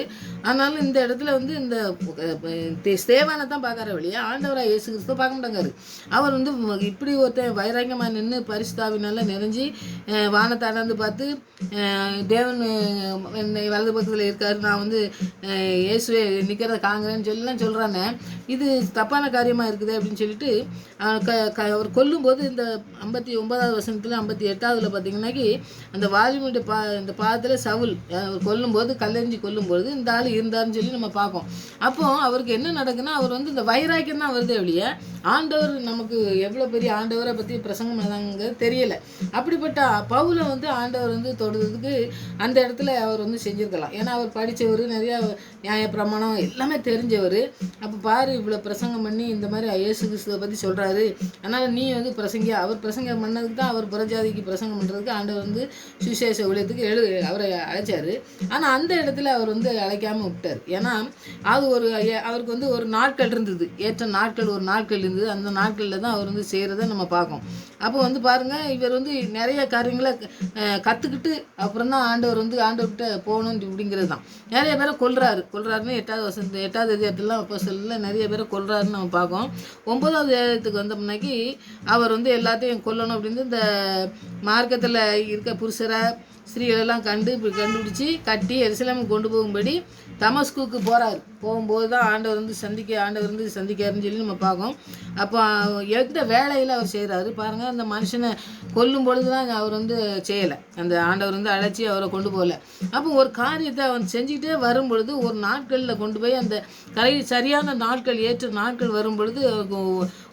ஆனாலும் இந்த இடத்துல வந்து இந்த ஸ்தேவானை தான் பார்க்குற வழியா ஆண்டவராக இயேசு கிறிஸ்துவ பார்க்க மாட்டாங்காரு. அவர் வந்து இப்படி ஒருத்தன் வைராக்கியமாக நின்று பரிசுத்தாவினால நிறைஞ்சி வானத்தை அண்ணாந்து பார்த்து தேவன் என்னை வலது பக்கத்தில் இருக்காரு, நான் வந்து இயேசுவே நிற்கிறத காங்கிறேன்னு சொல்லலாம் சொல்கிறானே, இது தப்பான காரியமாக இருக்குது அப்படின்னு சொல்லிட்டு அவர் கொல்லும்போது இந்த 59வது வசனத்தில் 58வது பார்த்திங்கன்னாக்கி அந்த வாலிபனுடைய இந்த பாதத்தில் சவுல் கொல்லும்போது கல்லெறிஞ்சி கொல்லும்போது இந்த ஆள் இருந்தாருன்னு சொல்லி நம்ம பார்ப்போம். அப்போ அவருக்கு என்ன நடக்குன்னா அவர் வந்து இந்த வைராக்கியம் தான் வருதே ஒழிய ஆண்டவர் நமக்கு எவ்வளோ பெரிய ஆண்டவரை பற்றி பிரசங்கம் பண்ணாங்கிறது தெரியலை. அப்படிப்பட்ட பவுலை வந்து ஆண்டவர் வந்து தொடுறதுக்கு அந்த இடத்துல அவர் வந்து செஞ்சுருக்கலாம். ஏன்னா அவர் படித்தவர், நிறையா நியாயப்பிரமாணம் எல்லாமே தெரிஞ்சவர். அப்போ பாரு இவ்வளோ பிரசங்கம் பண்ணி இந்த மாதிரி இயேசு கிறிஸ்துவை பற்றி சொல்கிறாரு, அதனால் நீ வந்து அவர் பிரசங்கம் பண்ணதுக்கு தான் அவர் புறஜாதிக்கு பிரசங்கம் பண்ணுறதுக்கு ஆண்டவர் வந்து சுவிசேஷ ஊழியத்துக்கு அவரை அழைச்சார். ஆனால் அந்த இடத்துல அவர் வந்து அழைக்காமல் விட்டார். ஏன்னா அது அவருக்கு வந்து ஒரு நாட்கள் இருந்தது, ஏற்ற நாட்கள் ஒரு நாட்கள் இருந்தது. அந்த நாட்களில் தான் அவர் வந்து செய்கிறத நம்ம பார்க்கோம். அப்போ வந்து பாருங்கள் இவர் வந்து நிறைய காரியங்களை கற்றுக்கிட்டு அப்புறம் தான் ஆண்டவர்கிட்ட போகணும் அப்படிங்கிறது தான். நிறைய பேரை கொல்றாருன்னு 8வது அதிகாரத்துலாம் அப்போஸ்தலர்ல நிறைய பேரை கொல்றாருன்னு நம்ம பார்க்கோம். 9வது அதிகாரத்துக்கு வந்தோம்னாக்கி அவர் வந்து எல்லாத்தையும் கொல்லணும் அப்படின்னு இந்த மார்க்கத்தில் இருக்க புருஷரை ஸ்திரீகளெல்லாம் கண்டுபிடிச்சி கட்டி எருசலேமுக்கு கொண்டு போகும்படி தமஸ்குக்கு போகும்போது தான் ஆண்டவர் வந்து சந்திக்காருன்னு சொல்லி நம்ம பார்க்கோம். அப்போ எந்த வேலையில் அவர் செய்கிறாரு பாருங்கள். அந்த மனுஷனை கொல்லும் பொழுது தான் அவர் வந்து செய்யலை, அந்த ஆண்டவர் வந்து அழைச்சி அவரை கொண்டு போகல. அப்போ ஒரு காரியத்தை அவன் செஞ்சுக்கிட்டே வரும் பொழுது ஒரு நாட்களில் கொண்டு போய் அந்த சரியான நாட்கள் ஏற்ற நாட்கள் வரும் பொழுது அவருக்கு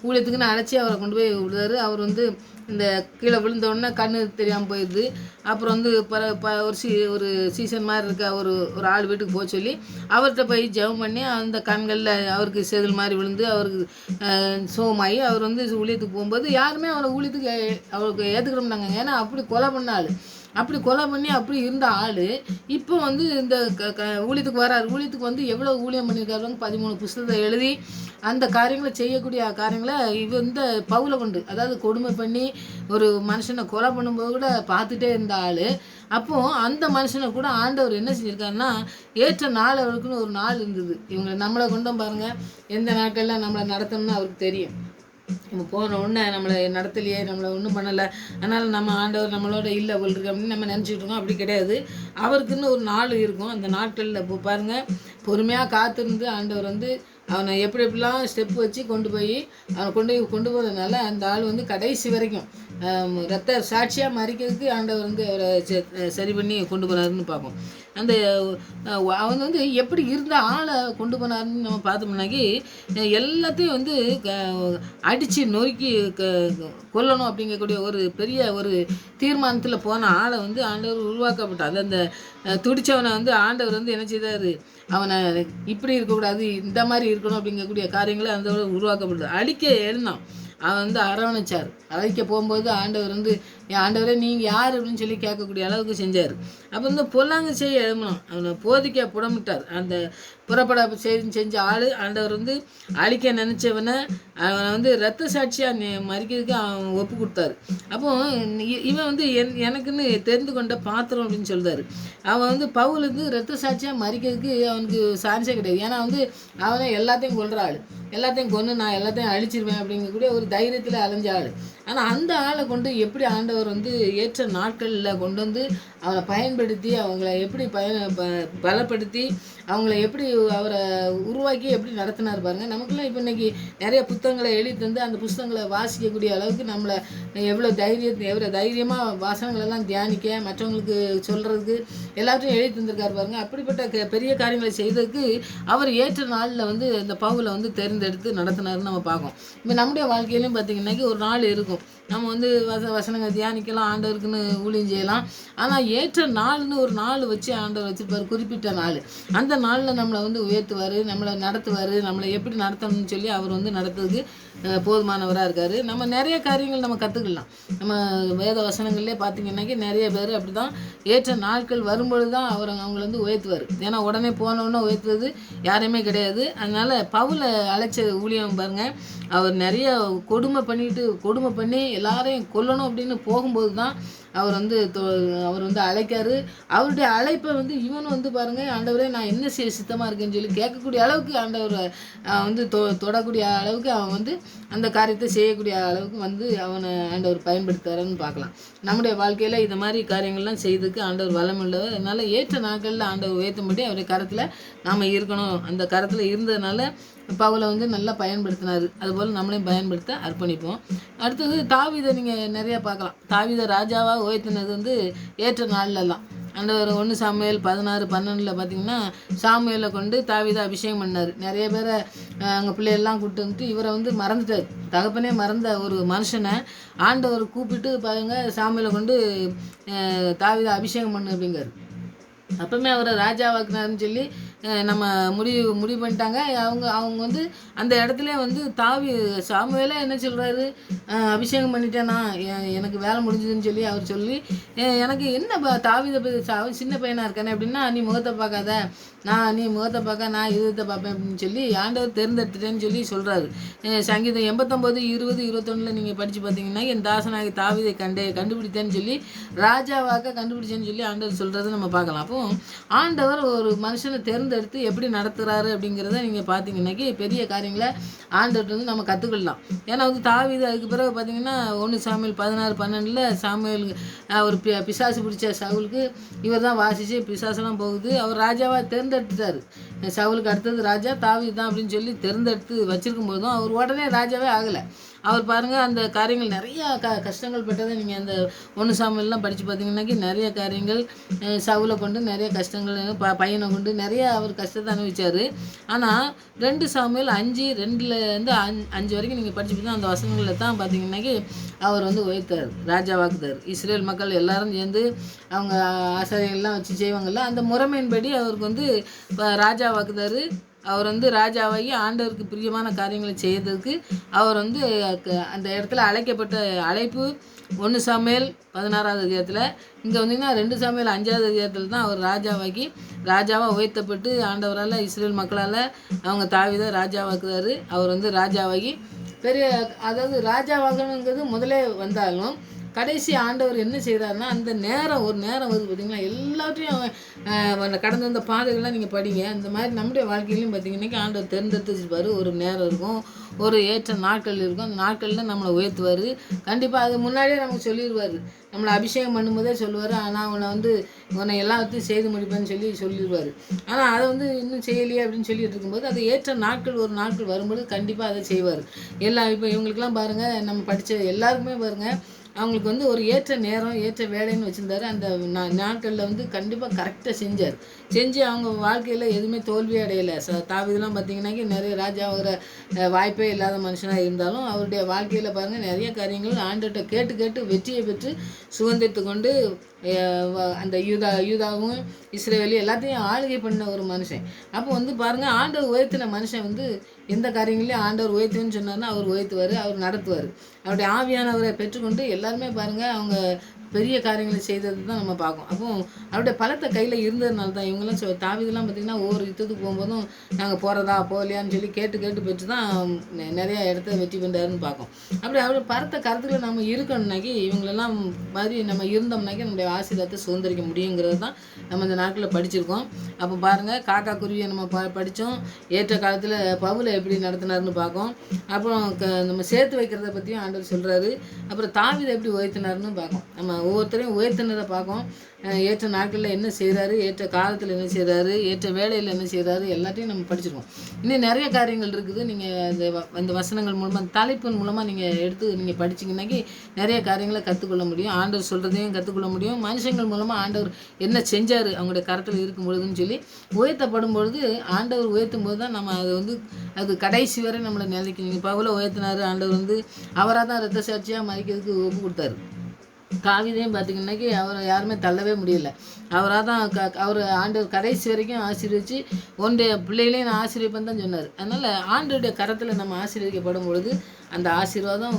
ஊழியத்துக்குன்னு அழைச்சி அவரை கொண்டு போய் விடுறாரு. அவர் வந்து இந்த கீழே விழுந்தோடனே கண்ணு தெரியாமல் போயிடுது. அப்புறம் வந்து ஒரு சீசன் மாதிரி இருக்க ஒரு ஆள் வீட்டுக்கு போக சொல்லி அவர்கிட்ட போய் ஜெபம் பண்ணி அந்த கண்களில் அவருக்கு செதில் மாதிரி விழுந்து அவருக்கு சோகமாகி அவர் வந்து ஊழியத்துக்கு போகும்போது யாருமே அவரை ஊழியத்துக்கு அவருக்கு ஏற்றுக்கிற மாட்டாங்க. ஏன்னா அப்படி கொலை பண்ணாள். அப்படி கொலை பண்ணி அப்படி இருந்த ஆள் இப்போ வந்து இந்த ஊழியத்துக்கு வராரு. ஊழியத்துக்கு வந்து எவ்வளோ ஊழியம் பண்ணியிருக்காரு, 13 புஸ்தகத்தை எழுதி அந்த காரியங்களை செய்யக்கூடிய காரியங்களை இந்த பவுலை கொண்டு, அதாவது கொடுமை பண்ணி ஒரு மனுஷனை கொலை பண்ணும்போது கூட பார்த்துட்டே இருந்த ஆள், அப்போது அந்த மனுஷனை கூட ஆண்டவர் என்ன செஞ்சுருக்காருன்னா ஏற்ற நாள் அவருக்குன்னு ஒரு நாள் இருந்தது. இவங்களை நம்மளை கொண்டோம் பாருங்கள், எந்த நாட்களில் நம்மளை நடத்தணும்னு அவருக்கு தெரியும். நம்ம போன உடனே நம்மளை நடத்தலையே, நம்மளை ஒன்றும் பண்ணலை, அதனால் நம்ம ஆண்டவர் நம்மளோட இல்லை போல் இருக்கு அப்படின்னு நம்ம நினச்சிட்டு இருக்கோம். அப்படி கிடையாது. அவருக்குன்னு ஒரு நாள் இருக்கும். அந்த நாட்களில் இப்போ பாருங்கள், பொறுமையாக காத்திருந்து ஆண்டவர் வந்து அவனை எப்படி எப்படிலாம் ஸ்டெப் வச்சு கொண்டு போய் அவனை கொண்டு போகிறதுனால அந்த ஆள் வந்து கடைசி வரைக்கும் ரத்த சாட்சியாக மறிக்கிறதுக்கு ஆண்டவர் வந்து அவரை சரி பண்ணி கொண்டு போனாருன்னு பார்ப்போம். அந்த அவன் வந்து எப்படி இருந்த ஆளை கொண்டு போனாருன்னு நம்ம பார்த்தோம்னாக்கி எல்லாத்தையும் வந்து அடித்து நொறுக்கி கொல்லணும் அப்படிங்கக்கூடிய ஒரு பெரிய ஒரு தீர்மானத்தில் போன ஆளை வந்து ஆண்டவர் உருவாக்கப்பட்டார். அந்த துடித்தவனை வந்து ஆண்டவர் வந்து என்ன செய்தார், அவனை இப்படி இருக்கக்கூடாது, இந்த மாதிரி இருக்கணும் அப்படிங்கக்கூடிய காரியங்களை அந்த உருவாக்கப்படுது. அழிக்க எழுந்தான். அவன் வந்து அரவணைச்சார். அழைக்க போகும்போது ஆண்டவர் வந்து, என் ஆண்டவரே நீங்கள் யார் அப்படின்னு சொல்லி கேட்கக்கூடிய அளவுக்கு செஞ்சார். அப்போ வந்து பொல்லாங்க செய்ய எழுமணும், அவனை போதிக்க புடமிட்டார். அந்த புறப்பட செஞ்ச ஆள் ஆண்டவர் வந்து அழிக்க நினச்சவனை அவனை வந்து ரத்த சாட்சியாக மறிக்கிறதுக்கு அவன் ஒப்பு கொடுத்தாரு. அப்போ இவன் வந்து எனக்குன்னு தெரிந்து கொண்ட பாத்திரம் அப்படின்னு சொல்கிறாரு. அவன் வந்து பவுலுக்கு ரத்த சாட்சியாக மறிக்கிறதுக்கு அவனுக்கு சான்ஸே கிடையாது. ஏன்னா வந்து அவனை எல்லாத்தையும் கொல்ற ஆள், எல்லாத்தையும் கொன்று நான் எல்லாத்தையும் அழிச்சிருவேன் அப்படிங்கக்கூடிய ஒரு தைரியத்தில் அலைஞ்ச ஆள். ஆனால் அந்த ஆளை கொண்டு எப்படி ஆண்டவர் வந்து ஏற்ற நாட்களில் கொண்டு வந்து அவனை பயன்படுத்தி அவங்கள எப்படி பலப்படுத்தி அவங்கள எப்படி அவரை உருவாக்கி எப்படி நடத்தினார் பாருங்கள். நமக்குலாம் இப்போ இன்றைக்கி நிறைய புத்தகங்களை எழுதி தந்து அந்த புத்தகங்களை வாசிக்கக்கூடிய அளவுக்கு நம்மளை எவ்வளோ தைரியமாக வாசகங்களெல்லாம் தியானிக்க மற்றவங்களுக்கு சொல்கிறதுக்கு எல்லாத்தையும் எழுதி தந்திருக்காரு பாருங்கள். அப்படிப்பட்ட பெரிய காரியங்களை செய்ததுக்கு அவர் ஏற்ற நாளில் வந்து இந்த பவுலை வந்து தேர்ந்தெடுத்து நடத்தினாருன்னு நம்ம பார்க்கோம். இப்போ நம்முடைய வாழ்க்கையிலையும் பார்த்திங்கன்னாக்கி ஒரு நாள் இருக்கும், நம்ம வந்து வசனங்கள் தியானிக்கலாம், ஆண்டவருக்குன்னு ஊழியம் செய்யலாம். ஆனால் ஏற்ற நாள்னு ஒரு நாள் வச்சு ஆண்டவர் வச்சுருப்பார், குறிப்பிட்ட நாள். அந்த நாளில் நம்மளை வந்து உயர்த்துவார், நம்மளை நடத்துவார், நம்மளை எப்படி நடத்தணும்னு சொல்லி அவர் வந்து நடத்துறதுக்கு போதுமானவராக இருக்கார். நம்ம நிறைய காரியங்கள் நம்ம கற்றுக்கலாம். நம்ம வேத வசனங்கள்லேயே பார்த்திங்கன்னாக்கி நிறைய பேர் அப்படி தான் ஏற்ற நாட்கள் வரும்பொழுது தான் அவங்கள வந்து உயர்த்துவார். ஏன்னா உடனே போனோடனே உயர்த்துறது யாரையுமே கிடையாது. அதனால் பவுலை அழைச்ச ஊழியம் பாருங்கள், அவர் நிறைய கொடுமை பண்ணி எல்லாரையும் கொல்லணும் அப்படின்னு போகும்போது தான் அவர் வந்து அழைக்காரு. அவருடைய அழைப்பை வந்து இவனும் வந்து பாருங்கள், ஆண்டவரே நான் என்ன செய்ய சித்தமாக இருக்கேன்னு சொல்லி கேட்கக்கூடிய அளவுக்கு ஆண்டவரை வந்து தொடக்கூடிய அளவுக்கு அவன் வந்து அந்த காரியத்தை செய்யக்கூடிய அளவுக்கு வந்து அவனை ஆண்டவர் பயன்படுத்துறாருன்னு பார்க்கலாம். நம்முடைய வாழ்க்கையில் இந்த மாதிரி காரியங்கள்லாம் செய்ததுக்கு ஆண்டவர் வளமுள்ளவர். அதனால் ஏற்ற நாட்களில் ஆண்டவர் உயர்த்தும்படி அவருடைய கரத்தில் நாம் இருக்கணும். அந்த கரத்தில் இருந்ததுனால பவுலை வந்து நல்லா பயன்படுத்தினார். அதுபோல் நம்மளையும் பயன்படுத்த அர்ப்பணிப்போம். அடுத்தது தாவீதை நீங்கள் நிறையா பார்க்கலாம். தாவீதை ராஜாவாக உயர்த்தினது வந்து ஏற்ற நாள்லலாம். ஆண்டவர் 1 சாமுவேல் 16:12 பார்த்திங்கன்னா சாமுவேலை கொண்டு தாவீதை அபிஷேகம் பண்ணார். நிறைய பேரை அங்கே பிள்ளையெல்லாம் கூப்பிட்டு வந்துட்டு இவரை வந்து மறந்துட்டார். தகப்பனே மறந்த ஒரு மனுஷனை ஆண்டவர் கூப்பிட்டு பாருங்க, சாமுவேலை கொண்டு தாவீதை அபிஷேகம் பண்ணு அப்படிங்கிறார். அப்போவுமே அவரை ராஜாவாக்குனாருன்னு சொல்லி நம்ம முடிவு பண்ணிட்டாங்க. அவங்க வந்து அந்த இடத்துல வந்து சாமுவேலே என்ன சொல்கிறாரு, அபிஷேகம் பண்ணிட்டேனா, எனக்கு வேலை முடிஞ்சதுன்னு சொல்லி அவர் சொல்லி, எனக்கு என்ன தாவீதை சின்ன பையனாக இருக்கானே அப்படின்னா, நீ முகத்தை பார்க்காத, நீ முகத்தை பார்க்க, நான் இருதத்தை பார்ப்பேன் அப்படின்னு சொல்லி ஆண்டவர் தேர்ந்தெடுத்துட்டேன்னு சொல்லி சொல்கிறாரு. சங்கீதம் 89, 20, 21 நீங்கள் படித்து பார்த்தீங்கன்னா, என் தாசனாகி தாவீதை கண்டுபிடித்தேன்னு சொல்லி ராஜாவாக கண்டுபிடிச்சேன்னு சொல்லி ஆண்டவர் சொல்கிறத நம்ம பார்க்கலாம். அப்போ ஆண்டவர் ஒரு மனுஷனை தேர்ந்தெடுத்து எப்படி நடத்துகிறாரு அப்படிங்கிறத நீங்கள் பார்த்தீங்கன்னாக்கி பெரிய காரியங்களை ஆண்டவர் வந்து நம்ம கற்றுக்கலாம். ஏன்னா வந்து தாவீது அதுக்கு பிறகு பார்த்தீங்கன்னா 1 சாமுவேல் 16:12 சாமுவேல் ஒரு பிசாசு பிடிச்ச சவுலுக்கு இவர் தான் வாசித்து பிசாசெல்லாம் போகுது. அவர் ராஜாவாக தேர்ந்தெடுத்துட்டார். சவுலுக்கு அடுத்தது ராஜா தாவீது தான் அப்படின்னு சொல்லி தேர்ந்தெடுத்து வச்சுருக்கும் போதும் அவர் உடனே ராஜாவே ஆகலை. அவர் பாருங்கள், அந்த காரியங்கள் நிறையா கஷ்டங்கள் பட்டதை நீங்கள் அந்த 1 சாமுவேல்லாம் படித்து பார்த்தீங்கன்னாக்கி நிறைய காரியங்கள் சவுலை கொண்டு நிறைய கஷ்டங்கள் பையனை கொண்டு நிறைய அவர் கஷ்டத்தை அனுபவிச்சார். ஆனால் 2 சாமுவேல் 5:2 5 வரைக்கும் நீங்கள் படித்து பார்த்தா அந்த வசனங்களில் தான் பார்த்தீங்கன்னாக்கி அவர் வந்து உயர்த்தார், ராஜாவாக்குதார். இஸ்ரேல் மக்கள் எல்லாரும் சேர்ந்து அவங்க ஆசாரியெல்லாம் வச்சு செய்வாங்கள்ல, அந்த முறைமையின்படி அவருக்கு வந்து ராஜாவாக்குதார். அவர் வந்து ராஜாவாகி ஆண்டவருக்கு பிரியமான காரியங்களை செய்யறதுக்கு அவர் வந்து அந்த இடத்துல அழைக்கப்பட்ட அழைப்பு 1 சாமுவேல் 16வது அதிகாரத்தில். இங்கே வந்தீங்கன்னா 2 சாமுவேல் 5வது அதிகாரத்தில் தான் அவர் ராஜாவாக உயர்த்தப்பட்டு ஆண்டவரால் இஸ்ரேல் மக்களால் அவங்க தாவீதை ராஜாவாக்குறாரு. அவர் வந்து ராஜாவாகி பெரிய, அதாவது ராஜாவாகணுங்கிறது முதலே வந்தாலும் கடைசி ஆண்டவர் என்ன செய்கிறாருன்னா, அந்த நேரம் ஒரு நேரம் வருது பார்த்திங்களா, எல்லாத்தையும் கடந்து வந்த பாதைகள்லாம் நீங்கள் படிங்க. அந்த மாதிரி நம்முடைய வாழ்க்கையிலையும் பார்த்திங்கன்னாக்கி ஆண்டவர் தேர்ந்தெடுத்து வச்சுருப்பார். ஒரு நேரம் இருக்கும், ஒரு ஏற்ற நாட்கள் இருக்கும். அந்த நாட்களில் நம்மளை உயர்த்துவார். கண்டிப்பாக அது முன்னாடியே நமக்கு சொல்லிடுவார். நம்மளை அபிஷேகம் பண்ணும்போதே சொல்லுவார், ஆனால் உன்னை எல்லாத்தையும் செய்து முடிப்பேன்னு சொல்லிடுவார். ஆனால் அதை வந்து இன்னும் செய்யலையே அப்படின்னு சொல்லிட்டு இருக்கும்போது அது ஏற்ற நாட்கள் ஒரு நாட்கள் வரும்போது கண்டிப்பாக அதை செய்வார். இப்போ இவங்களுக்கெல்லாம் பாருங்கள், நம்ம படித்த எல்லாருக்குமே பாருங்கள், அவங்களுக்கு வந்து ஒரு ஏற்ற நேரம் ஏற்ற வேலைன்னு வச்சுருந்தாரு. அந்த நாட்களில் வந்து கண்டிப்பாக கரெக்டாக செஞ்சு அவங்க வாழ்க்கையில் எதுவுமே தோல்வியே அடையலை. தாவீதுலாம் பார்த்திங்கன்னாக்கி நிறைய ராஜாகிற வாய்ப்பே இல்லாத மனுஷனாக இருந்தாலும் அவருடைய வாழ்க்கையில் பாருங்கள் நிறைய காரியங்கள் ஆண்டவர்கிட்ட கேட்டு வெற்றியை பெற்று சுதந்திரத்து கொண்டு அந்த யூதாவும் இஸ்ரேலையும் எல்லாத்தையும் ஆளுகை பண்ண ஒரு மனுஷன். அப்போ வந்து பாருங்கள், ஆண்டவர் உயர்த்தின மனுஷன் வந்து எந்த காரியங்களையும் ஆண்டவர் உயர்த்துன்னு சொன்னார்னா அவர் உயர்த்துவார், அவர் நடத்துவார். அவருடைய ஆவியானவரை பெற்றுக்கொண்டு எல்லாருமே பாருங்கள் அவங்க பெரிய காரியங்களை செய்தது தான் நம்ம பார்க்கும். அப்போ அவருடைய பலத்தை கையில் இருந்ததுனால தான் இவங்கெல்லாம் தாவீதெல்லாம் பார்த்திங்கன்னா ஒவ்வொரு யுத்தத்துக்கு போகும்போதும் நாங்கள் போகிறதா போகலையான்னு சொல்லி கேட்டு பெற்று தான் நிறையா இடத்த வெற்றி பண்ணுறாருன்னு பார்க்கும். அப்படி அவருடைய பலத்த கருத்துக்களை நம்ம இருக்கணும்னாக்கி இவங்களெல்லாம் மாதிரி நம்ம இருந்தோம்னாக்கி நம்முடைய ஆசீர்வாதத்தை சுதந்திரிக்க முடியுங்கிறது தான் நம்ம இந்த நாட்களில் படிச்சிருக்கோம். அப்போ பாருங்கள், காக்கா குருவியை நம்ம படித்தோம். ஏற்ற காலத்தில் பவுலை எப்படி நடத்தினார்னு பார்க்கும். அப்புறம் நம்ம சேர்த்து வைக்கிறத பற்றியும் ஆண்டவர் சொல்கிறாரு. அப்புறம் தாவீதை எப்படி உயர்த்தினார்னு பார்க்கும். நம்ம ஒவ்வொருத்தரையும் உயர்த்தினதை பார்க்கும். ஏற்ற நாட்களில் என்ன செய்கிறாரு, ஏற்ற காலத்தில் என்ன செய்கிறாரு, ஏற்ற வேலையில் என்ன செய்கிறாரு, எல்லாத்தையும் நம்ம படிச்சிருக்கோம். இன்னும் நிறைய காரியங்கள் இருக்குது. நீங்கள் இந்த வசனங்கள் மூலமாக தலைப்பின் மூலமாக நீங்கள் எடுத்து நீங்கள் படிச்சிங்கன்னாக்கி நிறைய காரியங்களை கற்றுக்கொள்ள முடியும். ஆண்டவர் சொல்கிறதையும் கற்றுக்கொள்ள முடியும். மனுஷங்கள் மூலமாக ஆண்டவர் என்ன செஞ்சார் அவங்களுடைய கரத்தில் இருக்கும் பொழுதுன்னு சொல்லி உயர்த்தப்படும் பொழுது ஆண்டவர் உயர்த்தும் போது தான் நம்ம அதை வந்து அது கடைசி வரை நம்மளை நிலைக்கு. நீங்கள் பவுலை உயர்த்தினார் ஆண்டவர் வந்து அவராக தான் இரத்த சாட்சியாக மறிக்கிறதுக்கு ஒப்பு கொடுத்தாரு. தாவீதையும் பார்த்திங்கன்னாக்கி அவரை யாருமே தள்ளவே முடியல. அவராக தான் அவர் ஆண்டவர் கடைசி வரைக்கும் ஆசீர்வதித்து ஒன்றைய பிள்ளைகளையும் நான் ஆசீர்வதிப்பேன்னு தான் சொன்னார். அதனால் ஆண்டவருடைய கரத்தில் நம்ம ஆசீர்வதிக்கப்படும் பொழுது அந்த ஆசீர்வாதம்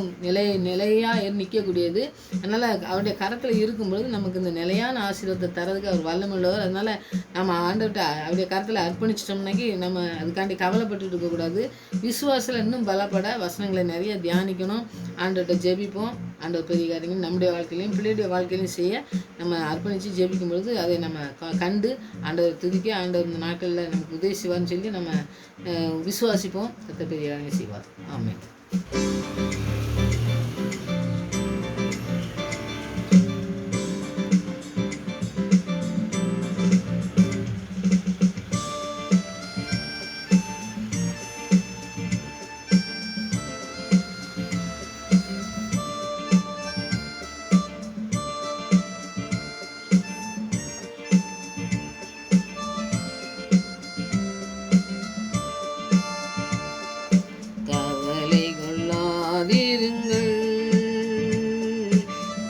நிலையாக நிற்கக்கூடியது. அதனால் அவருடைய கரத்தில் இருக்கும்பொழுது நமக்கு இந்த நிலையான ஆசீர்வாதத்தை தரதுக்கு அவர் வல்லமுள்ளவர். அதனால் நம்ம ஆண்டவர்கிட்ட அவருடைய கரத்தில் அர்ப்பணிச்சிட்டோம்னாக்கி நம்ம அதுக்காண்டி கவலைப்பட்டு இருக்கக்கூடாது. விசுவாசத்தில் இன்னும் பலப்பட வசனங்களை நிறைய தியானிக்கணும். ஆண்டவர்கிட்ட ஜெபிப்போம். ஆண்டவர் பெரிய காரியங்கள் நம்முடைய வாழ்க்கையிலையும் பிள்ளையுடைய வாழ்க்கையிலையும் செய்ய நம்ம அர்ப்பணித்து ஜெபிக்கும் பொழுது அதை நம்ம கண்டு ஆண்டவர் துதிக்க ஆண்டவர் இந்த நாட்களில் நமக்கு உதவி செய்வார்னு சொல்லி நம்ம விசுவாசிப்போம். கர்த்தர் பெரிய காரியங்களை செய்வார். ஆமென்.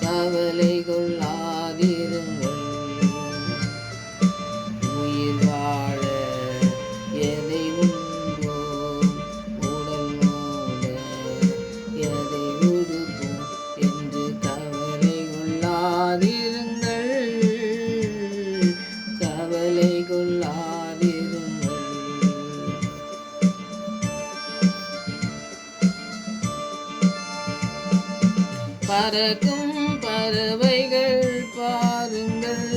கவலை கொள்ளாதிருங்கள், உயிர் வாழ எதை உண்போம், உடல் மூட எதை உடுப்போம் என்று கவலை கொள்ளாதிருங்கள், கவலை கொள்ளாதிருங்கள். பறக்கும் பறவைகள் பாருங்கள்,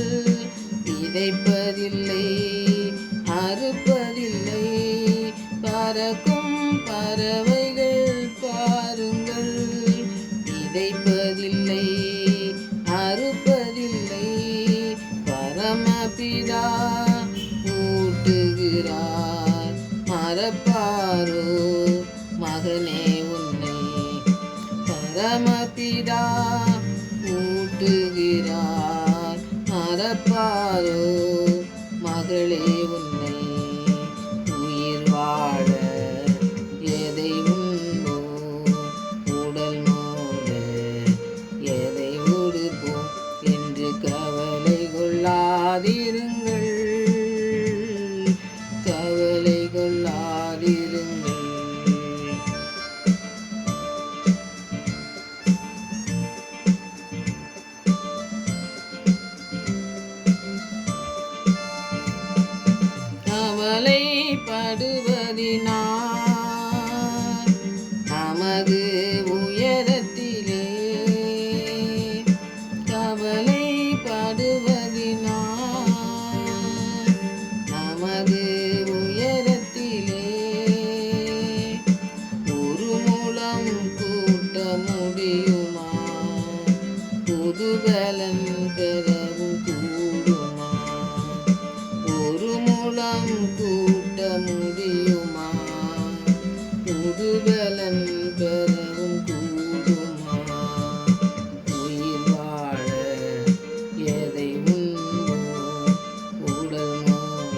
விதைப்பதில்லை அறுப்பதில்லை. பறக்கும் பறவைகள் பாருங்கள், விதைப்பதில்லை அறுப்பதில்லை. பரமபிதா ஊட்டுகிறார், மறப்பாரோ மகனே உன்னை. பரமபிதா ஊட்டுகிறார், மறப்பாரோ மகளே உன்னை. உயிர் வாழ எதை உண்போம், உடல் மூட எதை உடுப்போம் என்று கவலை கொள்ளாதிருங்கள், கவலை கொள்ளா உயரத்திலே கவலைப்படுவதினால் நமது உயரத்திலே ஒரு மூலம் கூட்ட முடியுமா? புதுபலன் பெறவும் கூடுமா? ஒரு மூலம் கூட்ட முடியுமா? புதுபலன் பெறவும் கூடுமா? உயிர் வாழ எதை உண்போம், உடல் மூல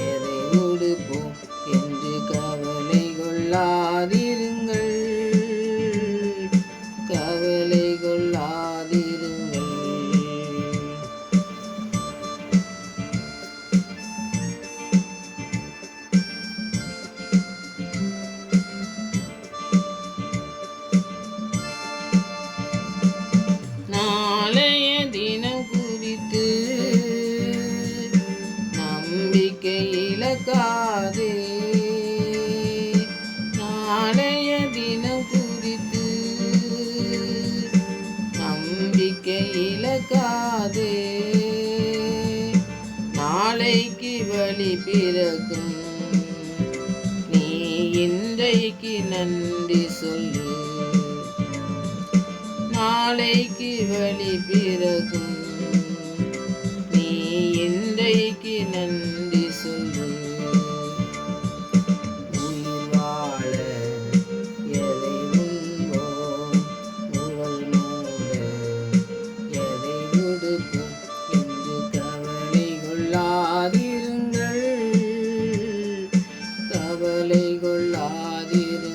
எதை உடுப்போம் என்று கவலை கொள்ளாதிருங்கள், கவலை கொள்ளாதிருங்கள். நாளைய தினம் குறித்து நம்பிக்கை இழக்காதே, நாளைய தினம் குறித்து நம்பிக்கை இழக்காதே. நாளைக்கு வழி பிறக்கும், நீ இன்றைக்கு நன்றி சொல்லு. நாளைக்கு வழி பிறக்கும், நீ இன்றைக்கு நன்றி சொல்லு. உயிர் வாழ எதை உண்போம், உடல் மூட எதை உடுப்போம் என்று கவலை கொள்ளாதிருங்கள், கவலை கொள்ளாதிருங்கள்.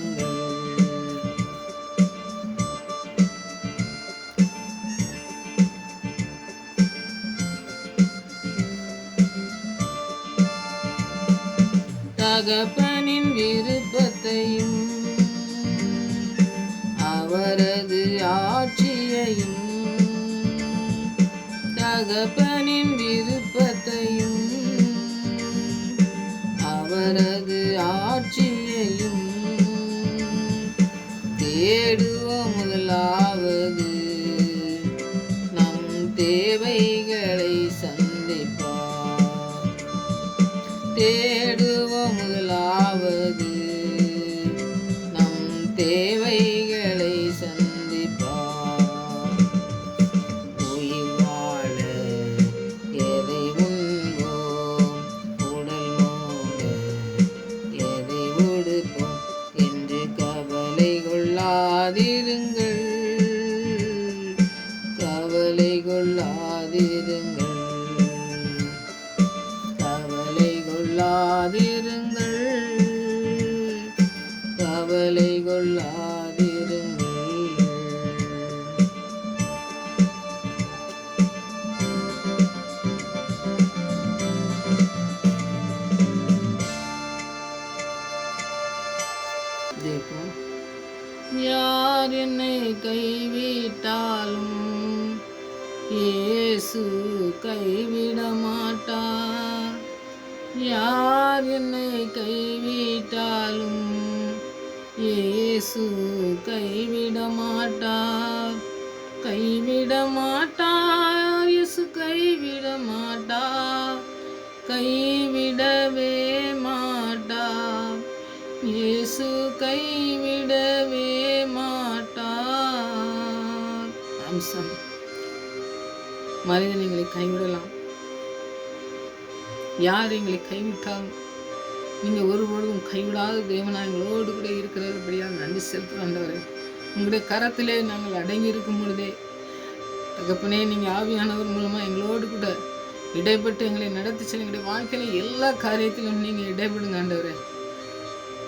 தகப்பனின் விருப்பத்தையும் அவரது ஆட்சியையும், தகப்பனின் விருப்பத்தையும் அவரது ஆட்சியையும் தேடுவோம். முதலாவது நம் தேவைகளை சந்திப்பார். தேடுவோம் முதலாவது நம் தேவைகளை சந்திப்பார். உயிர் வாழ எதை உண்போம், உடல் மூட எதை உடுப்போம் என்று கவலை கொள்ளாதிருங்கள், கவலை கொள்ளாதிருங்கள், கவலை கொள்ளாதிருங்கள், கவலை கொள்ளாதிருங்கள். யார் என்னை கைவிட்டாலும் இயேசு கைவிட மாட்டார். யார் என்னை கைவிட்டாலும் இயேசு கைவிட மாட்டார், கைவிட மாட்டார். இயேசு கைவிட மாட்டார், கைவிடவே மாட்டார். இயேசு கைவிடவே மாட்டார். அம்சம் மனிதன் எங்களை கைவிடலாம், யார் எங்களை கைவிட்டாலும் நீங்கள் ஒருபொழுதும் கைவிடாத தேவனா எங்களோடு கூட இருக்கிறபடியாக நன்றி செலுத்துகிற ஆண்டவரே. உங்களுடைய கரத்திலே நாங்கள் அடங்கி இருக்கும் பொழுதே தகப்பனே, நீங்கள் ஆவியானவர் மூலமாக எங்களோடு கூட இடைப்பட்டு எங்களை நடத்தி செல்ல எங்களுடைய வாழ்க்கையில் எல்லா காரியத்திலும் நீங்கள் இடைப்படுங்க ஆண்டவரே.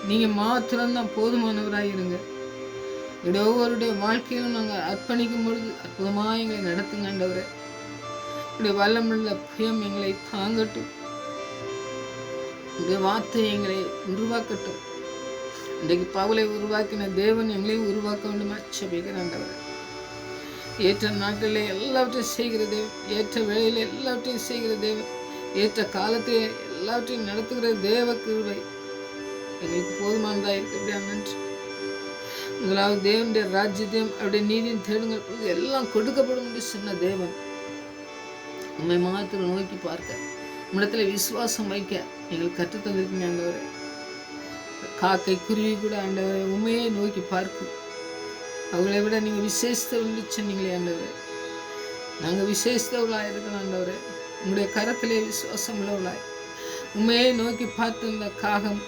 நீங்கள் மாத்திரம்தான் போதுமானவராக இருங்க. எங்களுடைய ஒவ்வொருடைய வாழ்க்கையிலும் நாங்கள் அர்ப்பணிக்கும் பொழுது அற்புதமாக எங்களை நடத்துங்க ஆண்டவரே. உடைய வல்லமுள்ள புயம் எங்களை தாங்கட்டும், உடைய வார்த்தை எங்களை உருவாக்கட்டும். இன்றைக்கு பவுலை உருவாக்கின தேவன் எங்களையும் உருவாக்க வேண்டும் ஜெபிக்கிறேன் ஆண்டவரே. ஏற்ற நாட்களிலே எல்லாவற்றையும் செய்கிற தேவன், ஏற்ற வேளையில் எல்லாவற்றையும் செய்கிற தேவன், ஏற்ற காலத்திலே எல்லாவற்றையும் நடத்துகிற தேவ கிருபை எங்களுக்கு போதுமானதாக இருக்கிறபடியா நன்றி. முதலாவது தேவனுடைய ராஜ்யத்தையும் அவருடைய நீதியும் தேடுங்கள், எல்லாம் கொடுக்கப்படும் என்று சொன்ன தேவன் உண்மை மாத்திரம் நோக்கி பார்க்க, உம்மிடத்துல விசுவாசம் வைக்க எங்களுக்கு கற்றுத்தந்திருக்கீங்க ஆண்டவரே. காக்கை குருவி கூட ஆண்டவரை உண்மையை நோக்கி பார்க்கும். அவங்களை விட நீங்கள் விசேஷத்தை சொன்னீங்களே ஆண்டவரே. நாங்கள் விசேஷத்தவளாக இருக்கணும் ஆண்டவரே. உங்களுடைய கரத்திலே விசுவாசம் உள்ளவளாய் உண்மையை நோக்கி பார்த்து இந்த காகம்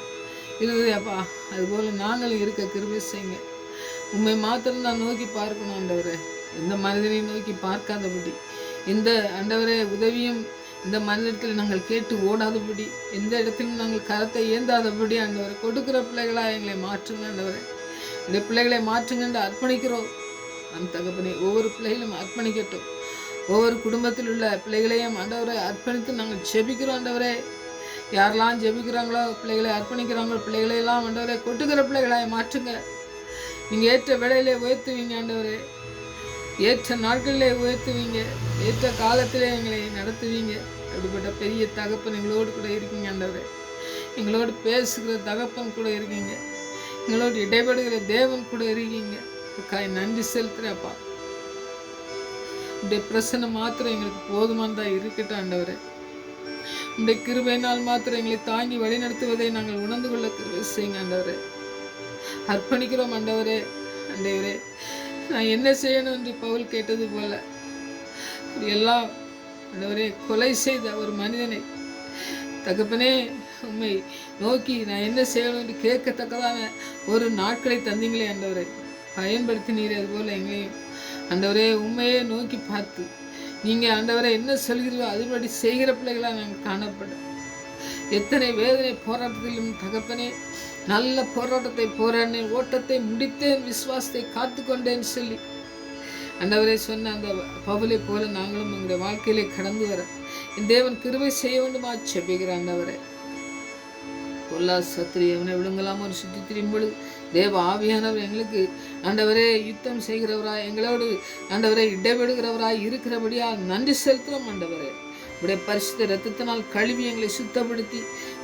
இருக்குதுப்பா, அதுபோல் நாங்களும் இருக்க கிருபை செய்யுங்க. உண்மை மாத்திரம் தான் நோக்கி பார்க்கணும் ஆண்டவரே. எந்த மனிதனையும் நோக்கி பார்க்காதபடி, எந்த ஆண்டவரே உதவியும் இந்த மனிதத்தில் நாங்கள் கேட்டு ஓடாதபடி, எந்த இடத்திலும் நாங்கள் கரத்தை ஏந்தாதபடி ஆண்டவரை கொடுக்குற பிள்ளைகளாக எங்களை மாற்றுங்க ஆண்டவரை. இந்த பிள்ளைகளை மாற்றுங்கன்னு அர்ப்பணிக்கிறோம். அந்த தகப்பனை ஒவ்வொரு பிள்ளைகளும் அர்ப்பணிக்கட்டும். ஒவ்வொரு குடும்பத்தில் உள்ள பிள்ளைகளையும் ஆண்டவரை அர்ப்பணித்து நாங்கள் ஜெபிக்கிறோம் ஆண்டவரே. யாரெல்லாம் ஜெபிக்கிறாங்களோ, பிள்ளைகளை அர்ப்பணிக்கிறாங்களோ, பிள்ளைகளையெல்லாம் ஆண்டவரை கொட்டுக்கிற பிள்ளைகளாக மாற்றுங்க. நீங்கள் ஏற்ற வேளையிலே உயர்த்துவீங்க ஆண்டவரே. ஏற்ற நாட்களிலே உயர்த்துவீங்க. ஏற்ற காலத்திலே எங்களை நடத்துவீங்க. அப்படிப்பட்ட பெரிய தகப்பன் எங்களோடு கூட இருக்கீங்க ஆண்டவரே. எங்களோடு பேசுகிற தகப்பன் கூட இருக்கீங்க. எங்களோடு இடைபடுகிற தேவன் கூட இருக்கீங்க. நன்றி செலுத்துறப்பா. இந்த பிரச்சனை மாத்திரம் எங்களுக்கு போதுமானதாக இருக்கட்டும் ஆண்டவரே. இந்த கிருபையினால் மாத்திரம் எங்களை தாங்கி வழி நடத்துவதை நாங்கள் உணர்ந்து கொள்ள கிருபை செய்யுங்க ஆண்டவரே. அர்ப்பணிக்கிறோம் ஆண்டவரே. ஆண்டவரே, நான் என்ன செய்யணும் என்று பவுல் கேட்டது போல எல்லாம் ஆண்டவரே கொலை செய்த ஒரு மனிதனை தகப்பனே உண்மை நோக்கி நான் என்ன செய்யணும் என்று கேட்கத்தக்கதான ஒரு நாட்களை தந்தீங்களே ஆண்டவரே. பயன்படுத்தினீர். அதுபோல் எங்களையும் ஆண்டவரே உண்மையே நோக்கி பார்த்து நீங்கள் ஆண்டவரை என்ன சொல்கிறீர்களோ அதுபடி செய்கிற பிள்ளைகளாக நாங்கள் காணப்படும். எத்தனை வேதனை போராட்டத்திலும் தகப்பனே நல்ல போராட்டத்தை போராடினேன், ஓட்டத்தை முடித்தேன், விசுவாசத்தை காத்து கொண்டேன்னு சொல்லி ஆண்டவரே சொன்ன அந்த பவுலை போல நாங்களும் எங்களுடைய வாழ்க்கையிலே கடந்து வர என் தேவன் கிருபை செய்ய வேண்டுமா செபிக்கிற ஆண்டவரே. பொல்லா சத்திரியவனை விழுங்கலாம் ஒரு சுற்றி திரும்பொழுது தேவ ஆவியானவர் எங்களுக்கு ஆண்டவரே யுத்தம் செய்கிறவராய் எங்களோடு ஆண்டவரை இடைபெடுகிறவராய் இருக்கிறபடியா நன்றி செலுத்துகிறோம் ஆண்டவரே. உடைய பரிசுத்த இரத்தத்தினால் கழுவி எங்களை சுத்தப்படுத்தி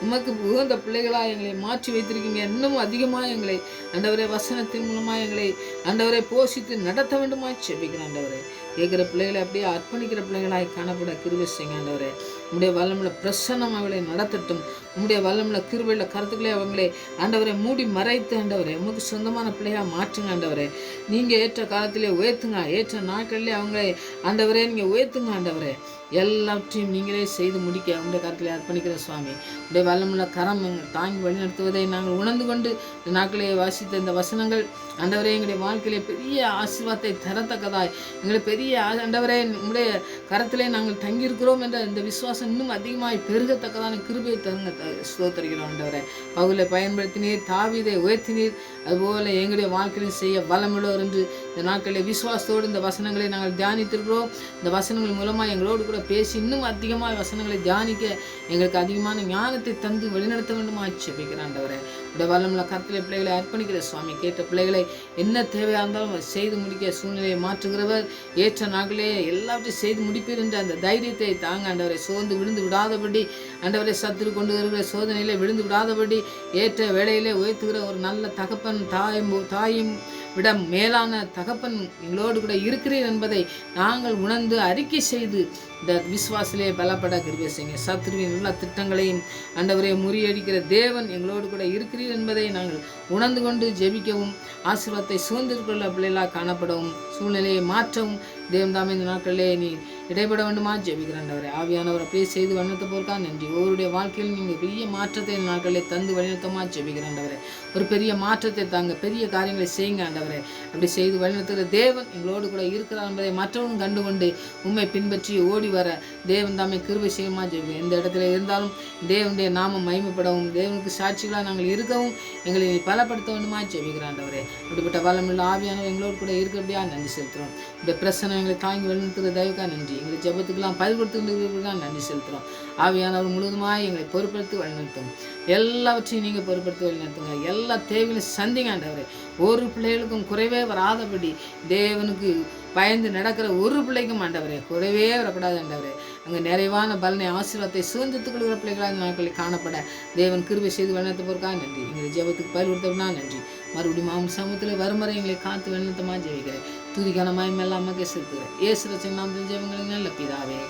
உமக்கு உகந்த பிள்ளைகளாக எங்களை மாற்றி வைத்திருக்கீங்க. இன்னும் அதிகமாக எங்களை ஆண்டவரே வசனத்தின் மூலமாக எங்களை ஆண்டவரை போஷித்து நடத்த வேண்டுமா செபிக்கிறேன் ஆண்டவரே. கேட்குற பிள்ளைகளை அப்படியே அர்ப்பணிக்கிற பிள்ளைகளாக காணப்பட கிருபை செய்யுங்க ஆண்டவரே. உம்முடைய வல்லமுள்ள பிரசன்னம் அவளை நடத்தட்டும். உம்முடைய வல்லமுள்ள கிருபையுள்ள கருத்துக்களை அவங்களை ஆண்டவரை மூடி மறைத்து ஆண்டவரே உமக்கு சொந்தமான பிள்ளையாக மாற்றுங்க ஆண்டவரே. நீங்கள் ஏற்ற காலத்திலே உயர்த்துங்க. ஏற்ற நாட்களிலே அவங்களை ஆண்டவரே நீங்கள் உயர்த்துங்க ஆண்டவரே. எல்லாவற்றையும் நீங்களே செய்து முடிக்க உங்களுடைய கருத்தில் அர்ப்பணிக்கிற சுவாமி. உடைய வல்லமுள்ள கரம் தாங்கி வழிநடத்துவதை நாங்கள் உணர்ந்து கொண்டு இந்த நாட்களே வாசித்த இந்த வசனங்கள் ஆண்டவரே எங்களுடைய வாழ்க்கையிலே பெரிய ஆசீர்வாதத்தை தரத்தக்கதாய் எங்களை பெரிய ஆண்டவரே உங்களுடைய கரத்திலே நாங்கள் தங்கியிருக்கிறோம் என்ற இந்த விசுவாசம் இன்னும் அதிகமாக பெருகத்தக்கதான கிருபையை தருங்க ஸ்தோத்திரிக்கிறோம் ஆண்டவரே. பவுலை பயன்படுத்தினீர், தாவீதை உயர்த்தினீர். அதுபோல் எங்களுடைய வாழ்க்கையிலும் செய்ய வல்லமுள்ளவர் என்று இந்த நாட்களில் விசுவாசத்தோடு இந்த வசனங்களை நாங்கள் தியானித்திருக்கிறோம். இந்த வசனங்கள் மூலமாக எங்களோடு கூட பேசி இன்னும் அதிகமாக வசனங்களை தியானிக்க எங்களுக்கு அதிகமான ஞானத்தை தந்து வழிநடத்த வேண்டுமா செபிக்கிறேன் ஆண்டவரே. உடைய வல்லமுள்ள கருத்திலே பிள்ளைகளை அர்ப்பணிக்கிற சுவாமி. கேட்ட பிள்ளைகளை என்ன தேவையாக இருந்தாலும் செய்து முடிக்க சூழ்நிலையை மாற்றுகிறவர். ஏற்ற நாட்களே எல்லாவற்றையும் செய்து முடிப்பீர் என்ற அந்த தைரியத்தை தாங்க ஆண்டவரை. சோர்ந்து விழுந்து விடாதபடி ஆண்டவரை சத்துரு கொண்டு வருகிற சோதனையிலே விழுந்து விடாதபடி ஏற்ற வேளையிலே உயர்த்துகிற ஒரு நல்ல தகப்பன் தாயும் விட மேலான தகப்பன் எங்களோடு கூட இருக்கிறீர் என்பதை நாங்கள் உணர்ந்து அறிக்கை செய்து இந்த விசுவாசிலே பலப்பட கிருபை செய்யுங்க. சத்துருவின் எல்லா திட்டங்களையும் ஆண்டவரை முறியடிக்கிற தேவன் எங்களோடு கூட இருக்கிறீர் என்பதை நாங்கள் உணர்ந்து கொண்டு ஜெபிக்கவும் ஆசீர்வாதத்தை சுதந்திரக்குள்ள பிள்ளைகளாக காணப்படவும் சூழ்நிலையை மாற்றவும் தேவன் தாமே இந்த நாட்களிலே நீ இடைபட வேண்டுமா ஜெபிக்கிறாண்டவரை. ஆவியானவர் அப்படியே செய்து வழிநடத்த போருக்கா நன்றி. ஒவ்வொருடைய வாழ்க்கையில் நீங்கள் பெரிய மாற்றத்தை இந்த நாட்களிலே தந்து வழிநடத்தமா ஜெபிக்கிறாண்டவரை. ஒரு பெரிய மாற்றத்தை தாங்க, பெரிய காரியங்களை செய்யுங்க ஆண்டவரை. அப்படி செய்து வழிநடத்துகிற தேவன் எங்களோடு கூட இருக்கிறார் என்பதை மற்றவரும் கண்டுகொண்டு உண்மை பின்பற்றி ஓடி வர தேவன் தாமே கிருபை செய்யுமா ஜெபிக்கிறோம். எந்த இடத்துல இருந்தாலும் தேவனுடைய நாமம் மகிமைப்படவும் தேவனுக்கு சாட்சிகளாக நாங்கள் இருக்கவும் எங்களை பலப்படுத்த வேண்டுமா ஜெபிக்கிறாண்டவரே. அப்படிப்பட்ட வல்லமுள்ள ஆவியானவர் எங்களோடு கூட இருக்கிறபடியா நன்றி செலுத்துகிறோம். இந்த பிரச்சனை எங்களை தாங்கி வழிநடத்துகிற தயவுக்கா நன்றி. எங்களை ஜெபத்துக்கெல்லாம் பதில் கொடுத்துருக்கிறதுக்கு நன்றி செலுத்துகிறோம். ஆவியானவர் முழுவதுமாக எங்களை பொறுப்படுத்தி வழிநடத்தும். எல்லாவற்றையும் நீங்கள் பொறுப்படுத்தி வழிநடத்துங்க. எல்லா தேவைகளையும் சந்திங்க ஆண்டவரே. ஒரு பிள்ளைகளுக்கும் குறைவே வராதபடி தேவனுக்கு பயந்து நடக்கிற ஒரு பிள்ளைக்கும் ஆண்டவரே குறைவே வரக்கூடாது ஆண்டவரே. அங்கே நிறைவான பலனை ஆசீர்வாதத்தை சுதந்திரத்துக் கொள்கிற பிள்ளைகளாக இந்த நாட்களில் காணப்பட தேவன் கிருபை செய்து வழிநடத்துவதற்காக நன்றி. எங்களை ஜெபத்துக்கு பயில் கொடுத்தவனா நன்றி. மறுபடியும் மாமன் சமூகத்தில் வருமுறை எங்களை காத்து வழிநடத்தமாக ஜெபிக்கிறேன். துதிக்கான மயமெல்லாம் அம்மாக்கே செலுத்துகிறேன். இயேசு ரட்சகர் நாமத்தில் ஜெபங்களை நல்ல பிதாவே,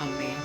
ஆமென்.